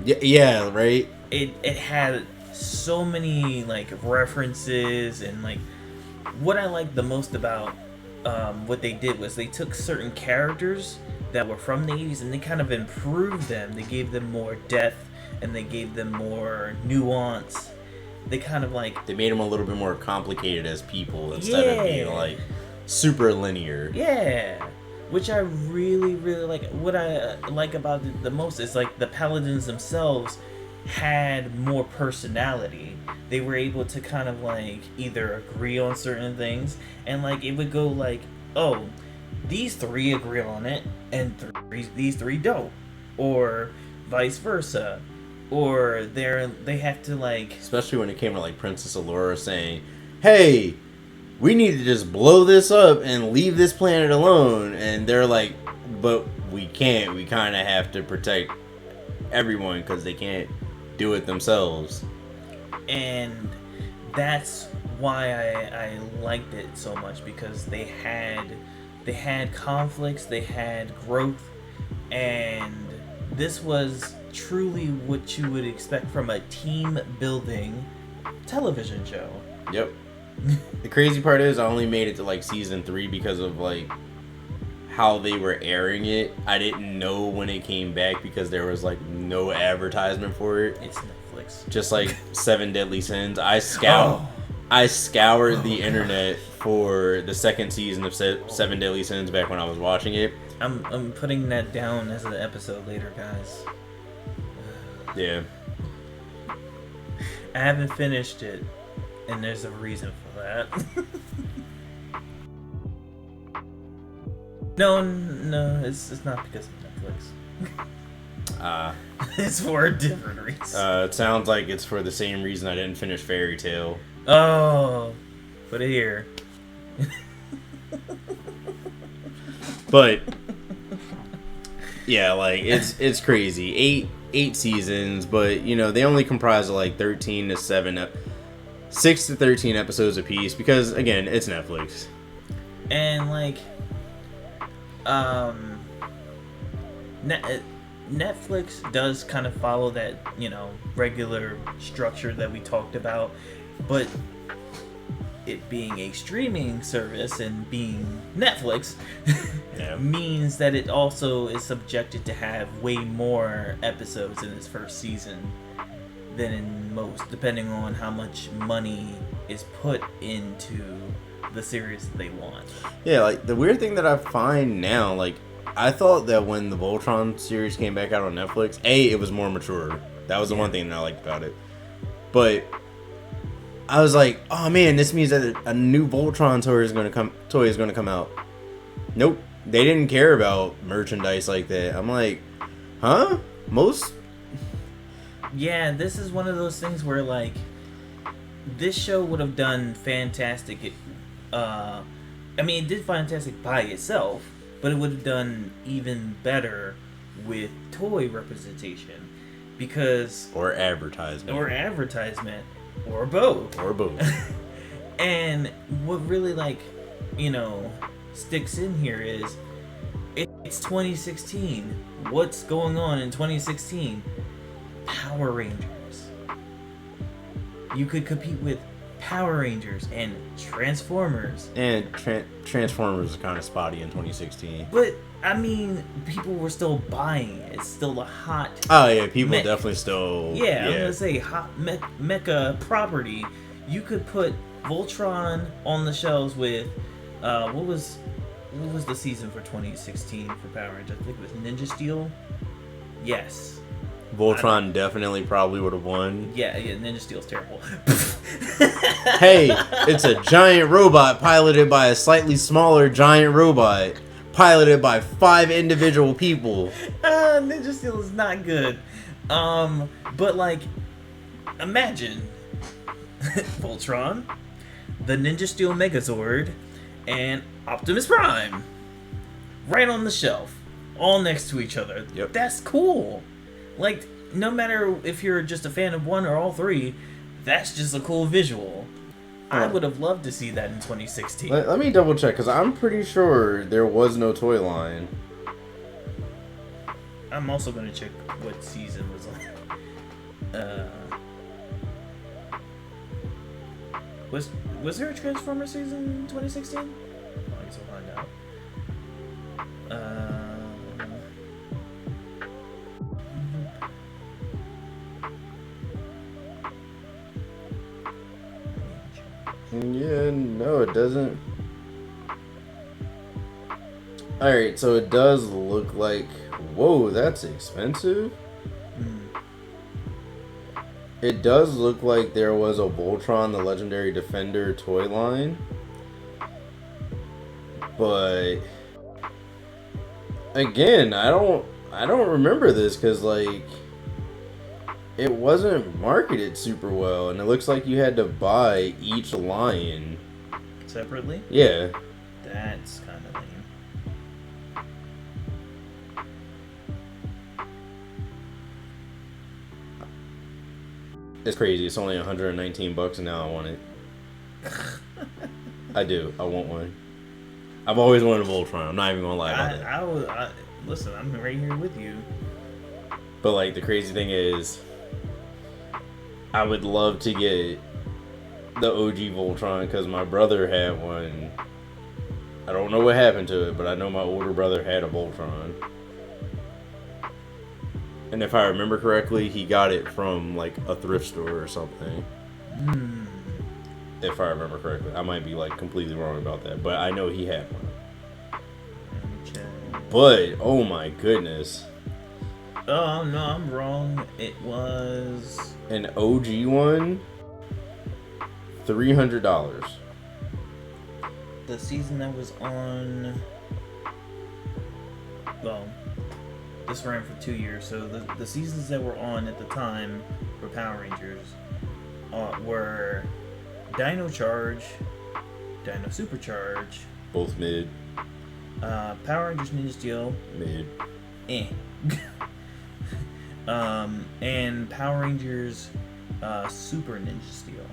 Yeah, right? It had so many like references, and like what I liked the most about what they did was they took certain characters that were from the 80s and they kind of improved them. They gave them more depth and they gave them more nuance. They kind of like... They made them a little bit more complicated as people instead of being like super linear. Yeah. Which I really, really like. What I like about it the most is like the paladins themselves had more personality. They were able to kind of like either agree on certain things, and like it would go like, oh, these three agree on it and these three don't, or vice versa, or they have to like... Especially when it came to like Princess Allura saying, hey, we need to just blow this up and leave this planet alone, and they're like, but we can't, we kind of have to protect everyone because they can't do it themselves. And that's why I liked it so much, because they had conflicts, they had growth, and this was truly what you would expect from a team building television show. Yep. The crazy part is I only made it to like season 3 because of like how they were airing it. I didn't know when it came back because there was like no advertisement for it. It's Netflix. Just like 7 Deadly Sins. I scoured the internet for the second season of 7 Deadly Sins back when I was watching it. I'm putting that down as an episode later, guys. Yeah. I haven't finished it, and there's a reason for that. No, it's not because of Netflix. It's for a different reason. It sounds like it's for the same reason I didn't finish Fairy Tail. Oh, put it here. But yeah, like it's crazy. Eight seasons, but you know they only comprise of like 6 to 13 episodes a piece because again it's Netflix. And like, Netflix does kind of follow that, you know, regular structure that we talked about, but it being a streaming service and being Netflix means that it also is subjected to have way more episodes in its first season than in most, depending on how much money is put into the series that they want. Yeah, like the weird thing that I find now, like I thought that when the Voltron series came back out on Netflix, it was more mature. That was the one thing that I liked about it. But I was like, oh man, this means that a new Voltron toy is gonna come out. Nope, they didn't care about merchandise like that. I'm like, huh? Yeah, this is one of those things where like this show would have done fantastic. I mean, it did fantastic by itself, but it would have done even better with toy representation, because or advertisement, or both. And what really, like, you know, sticks in here is it's 2016. What's going on in 2016? Power Rangers. You could compete with Power Rangers and Transformers. And Transformers was kind of spotty in 2016. But I mean, people were still buying it. It's still a hot. Oh yeah, people definitely still. Yeah, I'm gonna say hot mecha property. You could put Voltron on the shelves with what was the season for 2016 for Power Rangers? I think it was Ninja Steel. Yes. Voltron definitely probably would have won. Yeah, Ninja Steel's terrible. Hey, it's a giant robot piloted by a slightly smaller giant robot, piloted by 5 individual people. Ninja Steel is not good. But like, imagine Voltron, the Ninja Steel Megazord, and Optimus Prime right on the shelf, all next to each other. Yep. That's cool. Like, no matter if you're just a fan of one or all three, that's just a cool visual. I would have loved to see that in 2016. Let me double check, because I'm pretty sure there was no toy line. I'm also gonna check what season was on. Was there a Transformer season 2016? I guess we'll find out. Yeah, no, it doesn't. Alright, so it does look like... Whoa, that's expensive? It does look like there was a Voltron, the Legendary Defender toy line. But... Again, I don't remember this because, like... It wasn't marketed super well, and it looks like you had to buy each line separately? Yeah. That's kind of lame. It's crazy. It's only $119 and now I want it. I do. I want one. I've always wanted a Voltron. I'm not even gonna lie about that. Listen, I'm right here with you. But like the crazy thing is, I would love to get the OG Voltron because my brother had one. I don't know what happened to it, but I know my older brother had a Voltron. And if I remember correctly, he got it from like a thrift store or something. If I remember correctly. I might be like completely wrong about that, but I know he had one. But, oh my goodness. Oh, no, I'm wrong. It was... An OG one, $300. The season that was on... Well, this ran for 2 years, so the seasons that were on at the time for Power Rangers were Dino Charge, Dino Supercharge... Both mid. Power Rangers Ninja Steel... Mid. And Power Rangers Super Ninja Steel.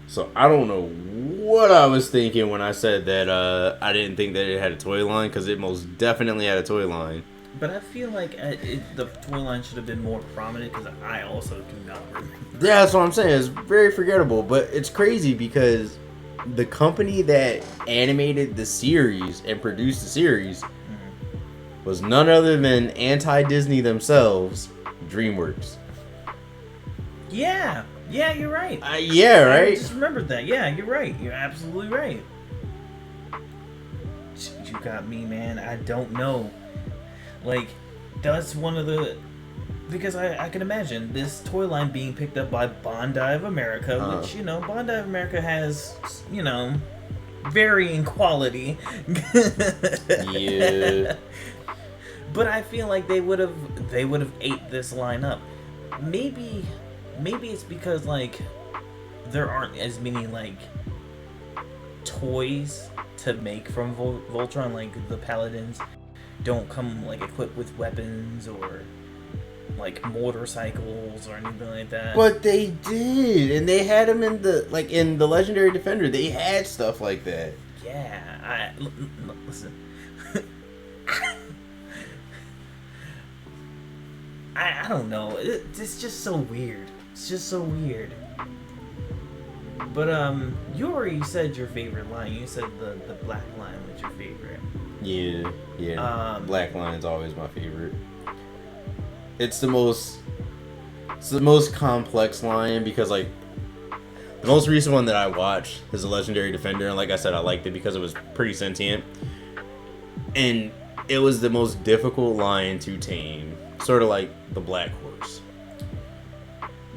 So I don't know what I was thinking when I said that I didn't think that it had a toy line, because it most definitely had a toy line. But I feel like the toy line should have been more prominent, because I also do not remember. Yeah, that's what I'm saying. It's very forgettable, but it's crazy because the company that animated the series and produced the series was none other than anti-Disney themselves, DreamWorks. Yeah, you're right. Yeah, right? I just remembered that. Yeah, you're right. You're absolutely right. You got me, man. I don't know. Like, that's one of the... Because I can imagine this toy line being picked up by Bondi of America, which, Bondi of America has, varying quality. Yeah. But I feel like they would have ate this line up. Maybe it's because like there aren't as many like toys to make from Voltron. Like the Paladins don't come like equipped with weapons or like motorcycles or anything like that. But they did, and they had them in the Legendary Defender. They had stuff like that. Yeah, listen. I don't know. It's just so weird. It's just so weird. But you already said your favorite line. You said the black line was your favorite. Yeah. Black line's always my favorite. It's the most complex line because like the most recent one that I watched is the Legendary Defender, and like I said, I liked it because it was pretty sentient, and it was the most difficult lion to tame. Sort of like the Black Horse.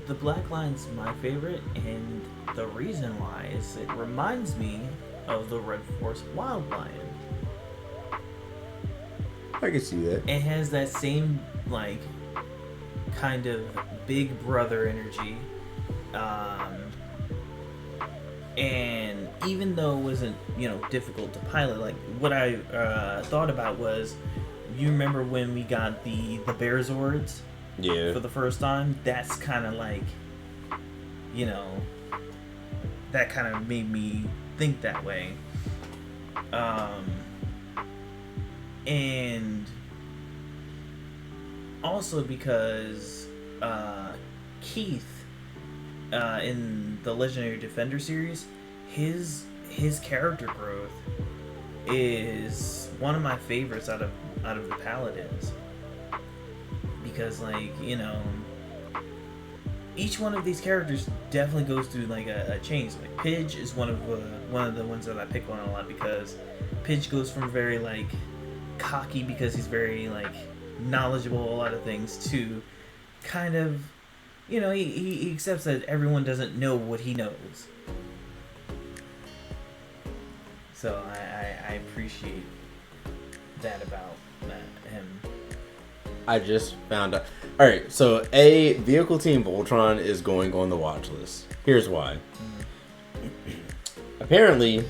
The Black Line's my favorite, and the reason why is it reminds me of the Red Force Wild Lion. I can see that. It has that same, like, kind of big brother energy. And even though it wasn't, difficult to pilot, like, what I thought about was, you remember when we got the Bear Zords? Yeah. For the first time? That's kind of like, that kind of made me think that way. And also because Keith in the Legendary Defender series, his character growth is one of my favorites out of the Paladins, because like, you know, each one of these characters definitely goes through like a change. Like Pidge is one of the ones that I pick on a lot, because Pidge goes from very like cocky because he's very like knowledgeable a lot of things to kind of, you know, he accepts that everyone doesn't know what he knows. So I appreciate that about him. I just found out. Alright, so Vehicle Team Voltron is going on the watch list. Here's why. Apparently,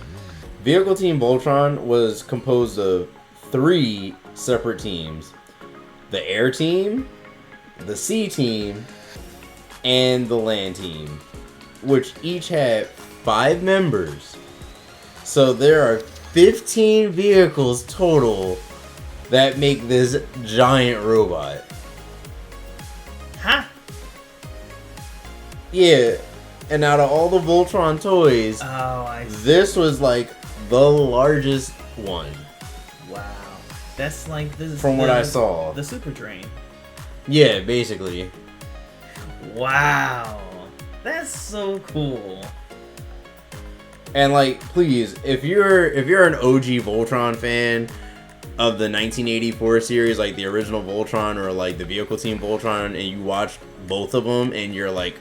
Vehicle Team Voltron was composed of 3 separate teams. The Air Team, the Sea Team, and the Land Team, which each had 5 members. So there are 15 vehicles total that make this giant robot. Huh? Yeah, and out of all the Voltron toys, this was like the largest one. Wow. That's like from what I saw. The Super Train. Yeah, basically. Wow. That's so cool. And like, please, if you're an OG Voltron fan of the 1984 series, like the original Voltron or like the Vehicle Team Voltron, and you watch both of them and you're like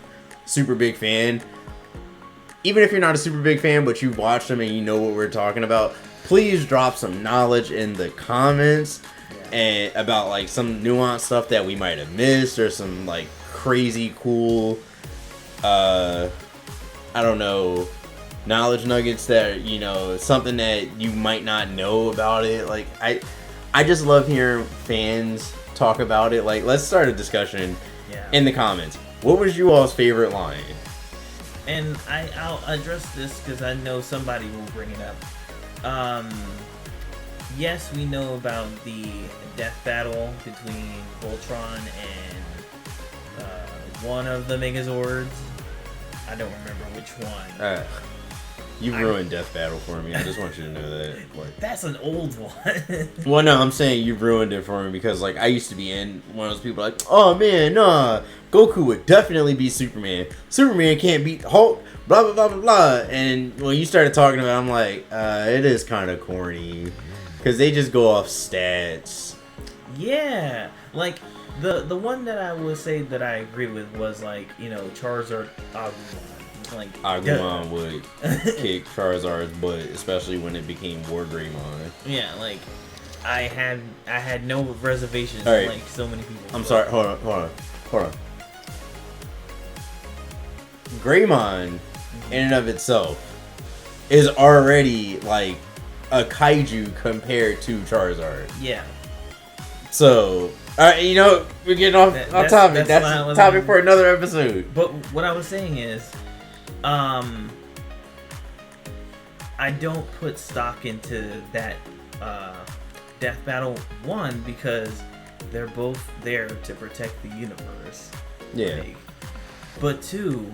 super big fan, even if you're not a super big fan but you've watched them and you know what we're talking about, please drop some knowledge in the comments and about like some nuanced stuff that we might have missed, or some like crazy cool I don't know, knowledge nuggets that, you know, something that you might not know about it. Like I just love hearing fans talk about it. Like, let's start a discussion in the comments. What was you all's favorite line? And I'll address this because I know somebody will bring it up. Yes, we know about the death battle between Voltron and one of the Megazords. I don't remember which one. You ruined Death Battle for me. I just want you to know that. Like, that's an old one. Well, no, I'm saying you ruined it for me because, like, I used to be in one of those people like, oh man, nah, Goku would definitely beat Superman. Superman can't beat Hulk. Blah blah blah blah blah. And when you started talking about it, I'm like, it is kind of corny because they just go off stats. Yeah, like the one that I would say that I agree with was like, you know, Charizard Agumon. Like Agumon would kick Charizard's butt, especially when it became War Greymon. Yeah, like I had no reservations. Right. Like so many people. I'm sorry. Hold on. Greymon, in and of itself, is already like a kaiju compared to Charizard. Yeah. So, you know, we're getting off topic. That's a topic for another episode. But what I was saying is, I don't put stock into that death battle, one, because they're both there to protect the universe. Yeah. Like, but two,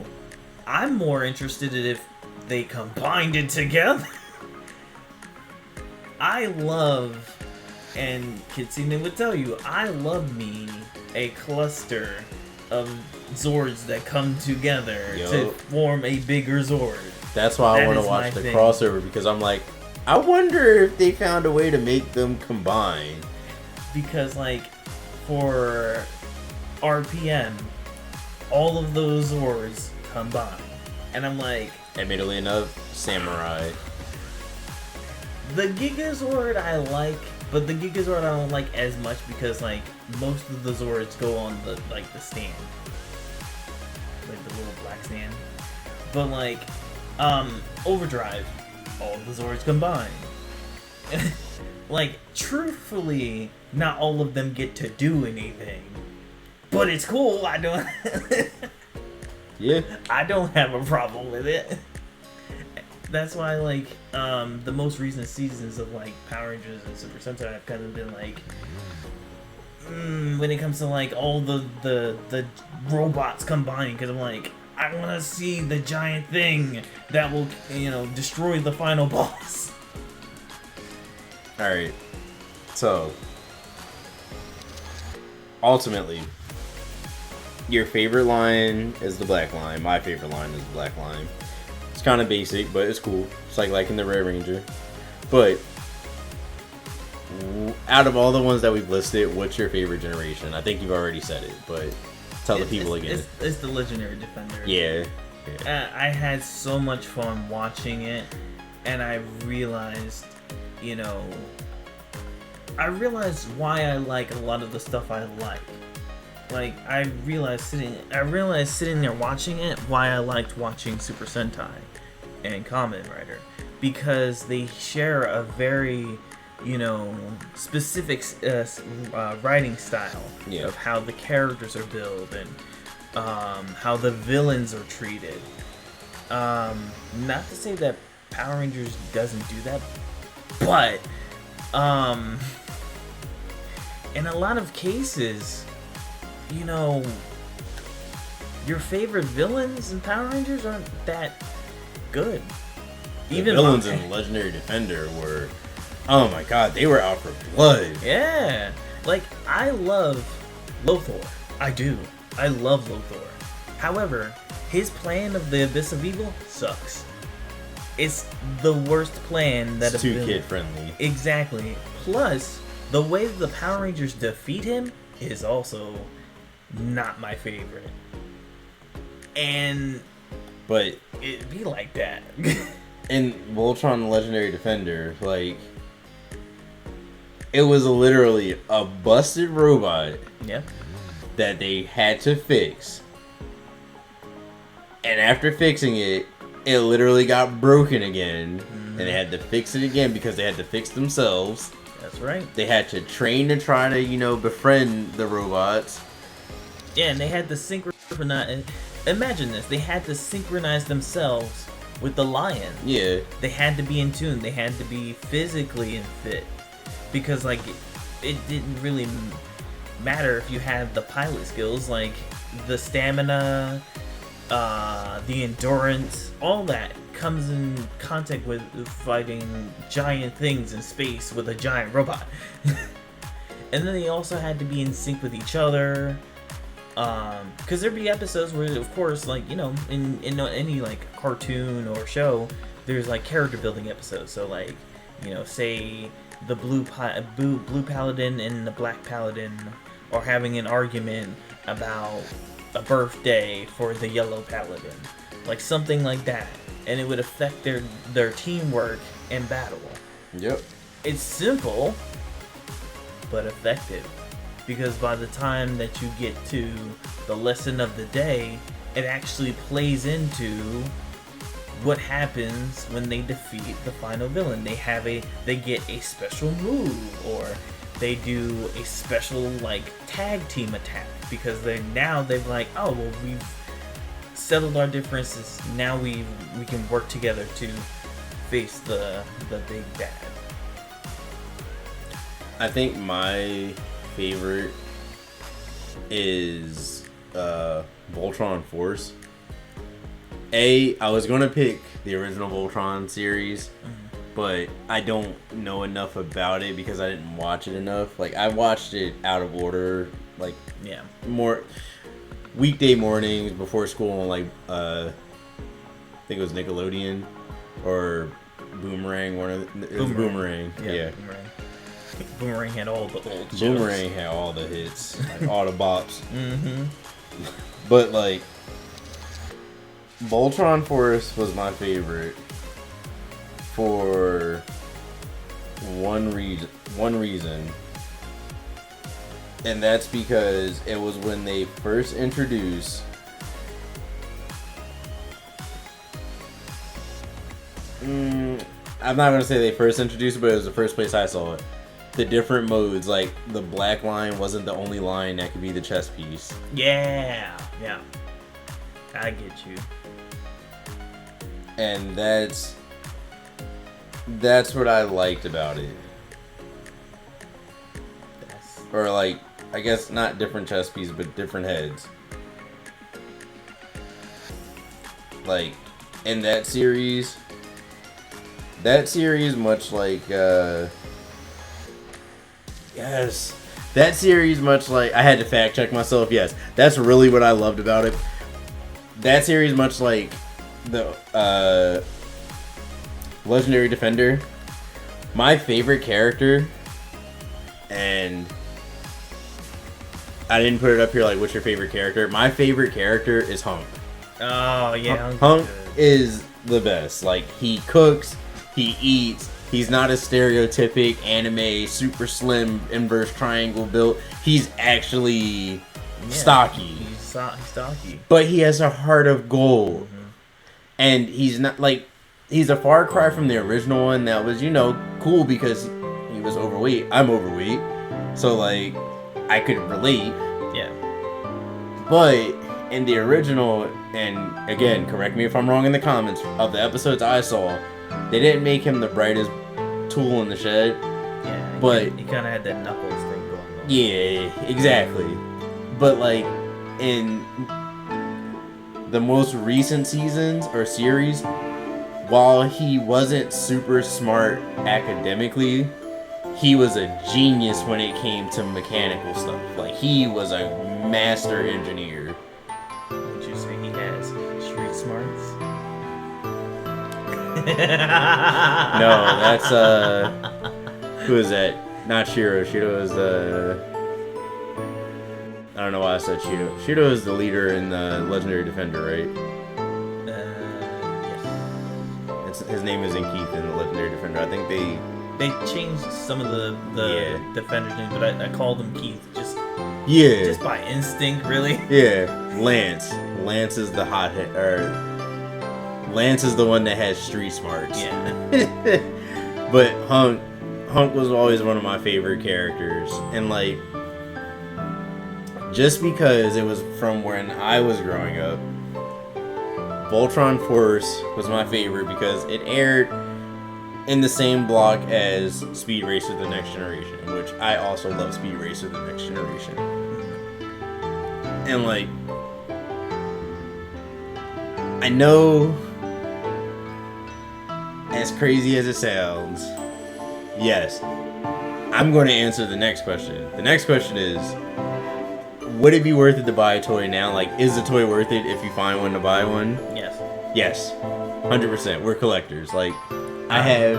I'm more interested in if they combined it together. I love, and Kitsune would tell you, I love me a cluster of Zords that come together to form a bigger Zord. That's why I want to watch the crossover, because I'm like, I wonder if they found a way to make them combine. Because, like, for RPM, all of those Zords combine. And I'm like... Admittedly enough, Samurai. The Gigazord I like, but the Gigazord I don't like as much because, like, most of the Zords go on the, like, the stand. Like, the little black stand. But, like, Overdrive, all the Zords combine. Like, truthfully, not all of them get to do anything. But it's cool, I don't... Yeah. I don't have a problem with it. That's why, like, the most recent seasons of, like, Power Rangers and Super Sentai have kind of been, like, when it comes to like all the robots combining, because I'm like, I want to see the giant thing that will, destroy the final boss. All right, so ultimately, your favorite line is the black line. My favorite line is the black line. It's kind of basic, but it's cool. It's like liking the Red Ranger. But out of all the ones that we've listed, what's your favorite generation? I think you've already said it, but tell the people again. It's the Legendary Defender. Yeah. I had so much fun watching it, and I realized, why I like a lot of the stuff I like. Like, I realized sitting there watching it, why I liked watching Super Sentai and Kamen Rider, because they share a very, specific writing style of how the characters are built and how the villains are treated. Not to say that Power Rangers doesn't do that, but in a lot of cases, your favorite villains in Power Rangers aren't that good. Even villains in Legendary Defender were, oh my god, they were out for blood. Yeah. Like, I love Lothor. I do. I love Lothor. However, his plan of the Abyss of Evil sucks. It's the worst plan that it's too kid-friendly. Exactly. Plus, the way the Power Rangers defeat him is also not my favorite. But it'd be like that. In Voltron Legendary Defender, like, it was literally a busted robot that they had to fix. And after fixing it, it literally got broken again. And they had to fix it again because they had to fix themselves. That's right. They had to train to try to, befriend the robots. Yeah, and they had to synchronize. Imagine this. They had to synchronize themselves with the lion. Yeah. They had to be in tune. They had to be physically fit. Because, like, it didn't really matter if you had the pilot skills. Like, the stamina, the endurance, all that comes in contact with fighting giant things in space with a giant robot. And then they also had to be in sync with each other. Because there'd be episodes where, of course, like, in any, like, cartoon or show, there's, like, character building episodes. So, like, say the blue paladin and the black paladin are having an argument about a birthday for the yellow paladin. Like, something like that. And it would affect their teamwork in battle. Yep. It's simple, but effective. Because by the time that you get to the lesson of the day, it actually plays into what happens when they defeat the final villain. They get a special move, or they do a special, like, tag team attack, because they've like, oh well, we've settled our differences. Now we can work together to face the big bad. I think my favorite is Voltron Force. I was gonna pick the original Voltron series, but I don't know enough about it because I didn't watch it enough. Like, I watched it out of order, like, more weekday mornings before school on, like, I think it was Nickelodeon or Boomerang. It was Boomerang. Yeah. Boomerang. Boomerang had all the old shows. Boomerang had all the hits, like, all the bops. Mm-hmm. But, like, Voltron Force was my favorite for one reason, and that's because it was when they first introduced I'm not gonna say they first introduced it, but it was the first place I saw it. The different modes, like the black line wasn't the only line that could be the chess piece. Yeah, I get you. And that's what I liked about it. Or, like, I guess not different chess pieces, but different heads. Like, in that series, much like, yes, that series, much like, I had to fact check myself, yes, that's really what I loved about it. That series, much like the, Legendary Defender, my favorite character, and I didn't put it up here like, what's your favorite character? My favorite character is Hunk. Oh, yeah. Hunk is the best. Like, he cooks, he eats, he's not a stereotypic anime, super slim, inverse triangle built. He's actually stocky. He's stocky. But he has a heart of gold. Mm-hmm. And he's not, like, he's a far cry from the original one that was, cool because he was overweight. I'm overweight. So, like, I could relate. Yeah. But in the original, and again, correct me if I'm wrong in the comments, of the episodes I saw, they didn't make him the brightest tool in the shed. Yeah, but he kind of had that Knuckles thing going on. Yeah, exactly. But like in the most recent seasons or series, while he wasn't super smart academically, he was a genius when it came to mechanical stuff. Like, he was a master engineer. Would you say he has street smarts? No, that's who is that? Not Shiro. Shiro is the, I don't know why I said Shiro. Shiro is the leader in the Legendary Defender, right? Yes. His name isn't Keith in the Legendary Defender. I think they changed some of the defenders' names, but I called him Keith just by instinct, really. Yeah, Lance. Lance is the hothead, or Lance is the one that has street smarts. Yeah. But Hunk was always one of my favorite characters, and like, just because it was from when I was growing up, Voltron Force was my favorite because it aired in the same block as Speed Racer The Next Generation, which I also love Speed Racer The Next Generation. And like, I know, as crazy as it sounds, yes, I'm going to answer the next question. The next question is, would it be worth it to buy a toy now? Like, is the toy worth it if you find one to buy one? Yes. Yes. 100%. We're collectors. Like, I have,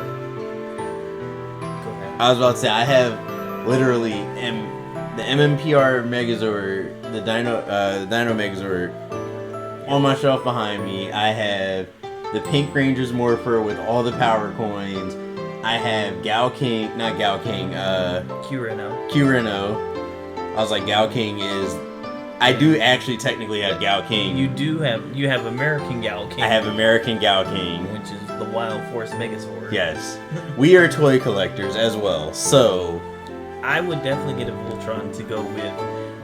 I was about to say, I have literally the MMPR Megazord, the Dino Megazord on my shelf behind me. I have the Pink Ranger's Morpher with all the power coins. I have Q-Reno. I was like, Gao King is, I do actually technically have Gao King. You have American Gao King. I have American Gao King. Which is the Wild Force Megazord. Yes. We are toy collectors as well, so I would definitely get a Voltron to go with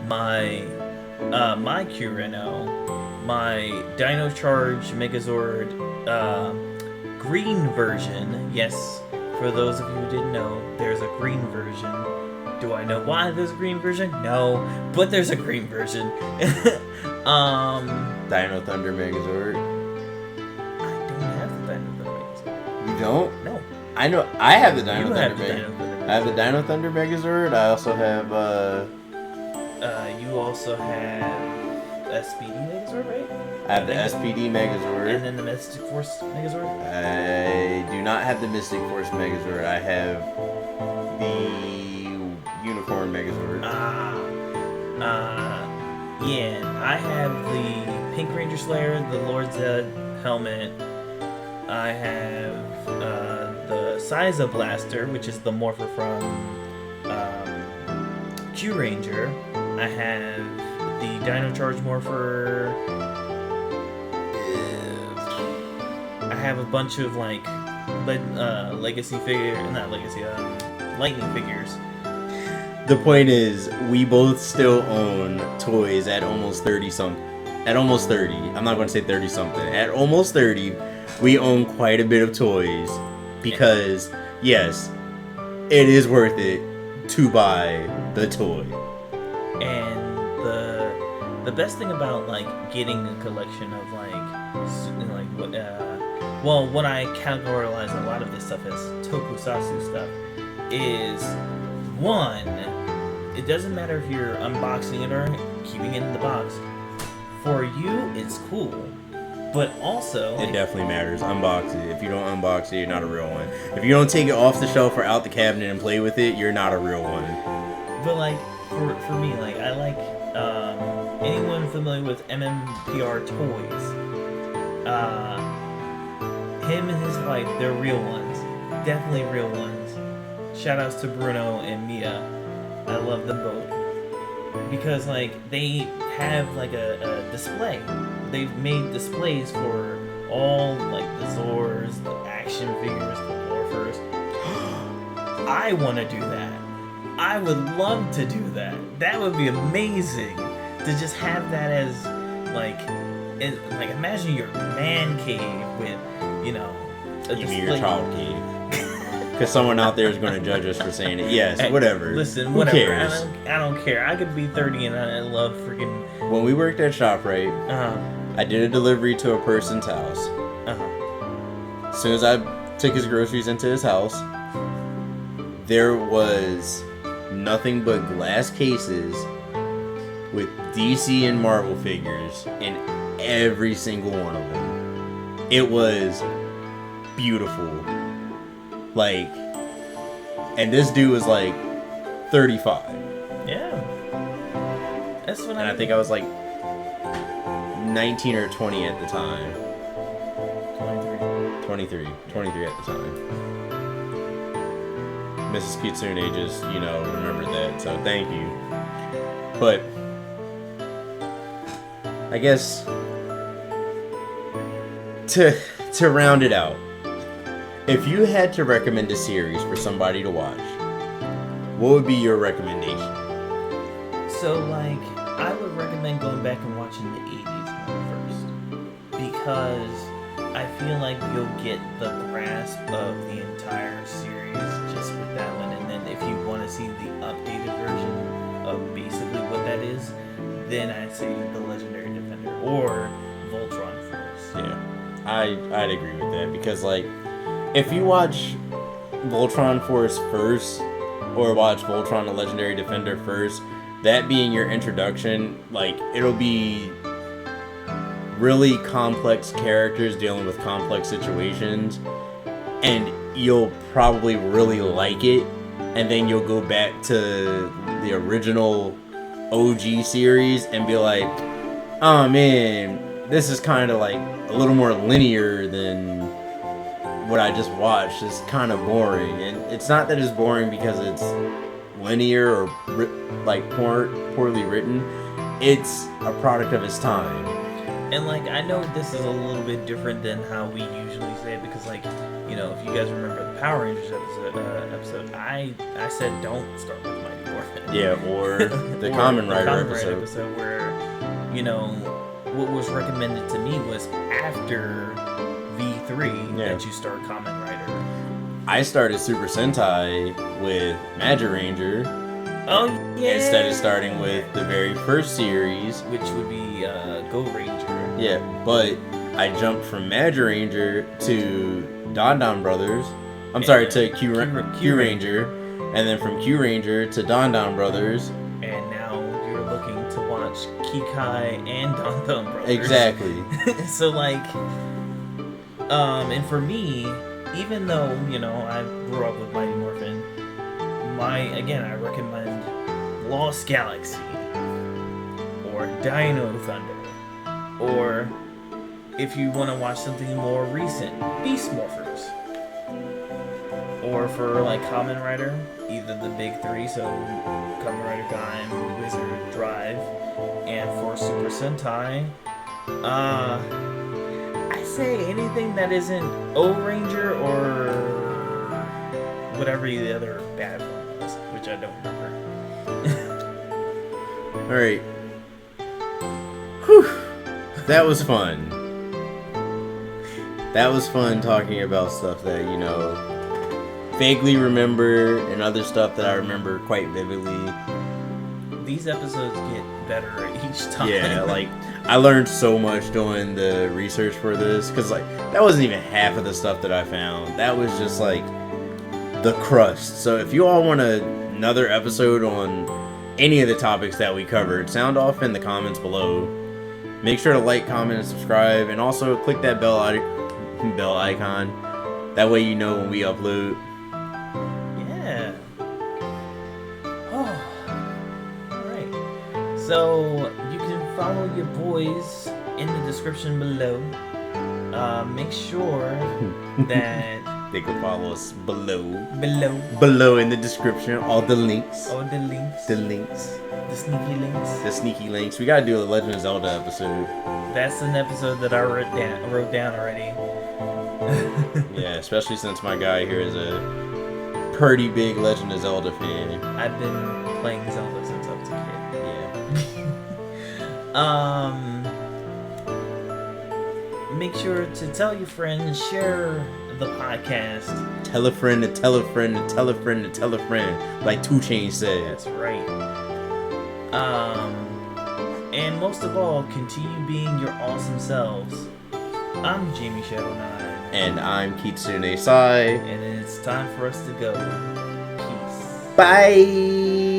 my my Q-Reno, my Dino Charge Megazord green version. Yes, for those of you who didn't know, there's a green version. Do I know why there's a green version? No, but there's a green version. Dino Thunder Megazord. I don't have the Dino Thunder Megazord. You don't? No. I know. I have the Dino Thunder Megazord. I have the Dino Thunder Megazord. I also have. You also have SPD Megazord, right? I have the SPD Megazord. And then the Mystic Force Megazord. I do not have the Mystic Force Megazord. I have the Unicorn Megazord. Yeah, I have the Pink Ranger Slayer, the Lord's Head helmet. I have the Siza Blaster, which is the morpher from Q Ranger. I have the Dino Charge morpher. I have a bunch of like legacy figure, not legacy, lightning figures. The point is, we both still own toys at almost 30 something. At almost 30. I'm not going to say 30 something. At almost 30, we own quite a bit of toys because, yes, it is worth it to buy the toy. And the best thing about like getting a collection of what I categorize a lot of this stuff as tokusatsu stuff is, one, it doesn't matter if you're unboxing it or keeping it in the box. For you, it's cool. But also, it definitely matters. Unbox it. If you don't unbox it, you're not a real one. If you don't take it off the shelf or out the cabinet and play with it, you're not a real one. But like for me, like I like anyone familiar with MMPR Toys. Him and his wife, they're real ones. Definitely real ones. Shout outs to Bruno and Mia. I love them both. Because like they have like a display. They've made displays for all like the Zors, the action figures, the Morphers. I want to do that. I would love to do that. That would be amazing to just have that as like imagine your man cave with, you know, a You display. mean your child cave? Because someone out there is going to judge us for saying it. Yes, whatever. Listen, Who whatever. cares? I don't care. I could be 30 and I love freaking. When we worked at ShopRite, I did a delivery to a person's house. As soon as I took his groceries into his house, there was nothing but glass cases with DC and Marvel figures in every single one of them. It was beautiful. Like, and this dude was like 35. Yeah. That's what And I think I was like 19 or 20 at the time. 23 at the time. Mrs. Kitsune just, remembered that, so thank you. But I guess to round it out, if you had to recommend a series for somebody to watch, what would be your recommendation? So, like, I would recommend going back and watching the 80s one first. Because I feel like you'll get the grasp of the entire series just with that one. And then if you want to see the updated version of basically what that is, then I'd say the Legendary Defender or Voltron Force. Yeah, I'd agree with that. Because, like, if you watch Voltron Force first, or watch Voltron the Legendary Defender first, that being your introduction, like, it'll be really complex characters dealing with complex situations, and you'll probably really like it, and then you'll go back to the original OG series and be like, oh man, this is kind of like a little more linear than what I just watched. Is kind of boring, and it's not that it's boring because it's linear or poorly written. It's a product of its time. And like, I know this is a little bit different than how we usually say it, because like, if you guys remember the Power Rangers episode, I said don't start with Mighty Morphin. Yeah, or the Kamen Rider episode where, what was recommended to me was after V3 that you start Kamen Rider. I started Super Sentai with Magic Ranger. Oh yeah. Instead of starting with the very first series, which would be Go Ranger. Yeah, but I jumped from Magic Ranger to Don Don Brothers. To Q Ranger, and then from Q Ranger to Don Don Brothers. And now you're looking to watch Kikai and Don Don Brothers. Exactly. So like, and for me, even though I grew up with Mighty Morphin, I recommend Lost Galaxy or Dino Thunder, or if you want to watch something more recent, Beast Morphers, or for like Kamen Rider, either the big three, so Kamen Rider Gaim, Wizard, Drive, and for Super Sentai, I say anything that isn't O-Ranger or whatever the other bad one was, which I don't remember. Alright. Whew. That was fun. That was fun talking about stuff that, vaguely remember and other stuff that I remember quite vividly. these episodes get better each time. Yeah, like I learned so much doing the research for this because like that wasn't even half of the stuff that I found. That was just like the crust. So if you all want another episode on any of the topics that we covered, sound off in the comments below. Make sure to like, comment, and subscribe, and also click that bell icon. That way you know when we upload. Yeah. Oh. Alright. So, you can follow your boys in the description below. Make sure that... They can follow us below. Below in the description. All the links. All the links. The links. The sneaky links. The sneaky links. We gotta do a Legend of Zelda episode. That's an episode that I wrote down already. Yeah, especially since my guy here is a pretty big Legend of Zelda fan. I've been playing Zelda since I was a kid. Yeah. Make sure to tell your friends, share the podcast. Tell a friend to tell a friend to tell a friend to tell a friend, like 2 Chainz said. That's right. And most of all, continue being your awesome selves. I'm Jamie Shadow 9. And I'm Kitsune Sai. And it's time for us to go. Peace. Bye!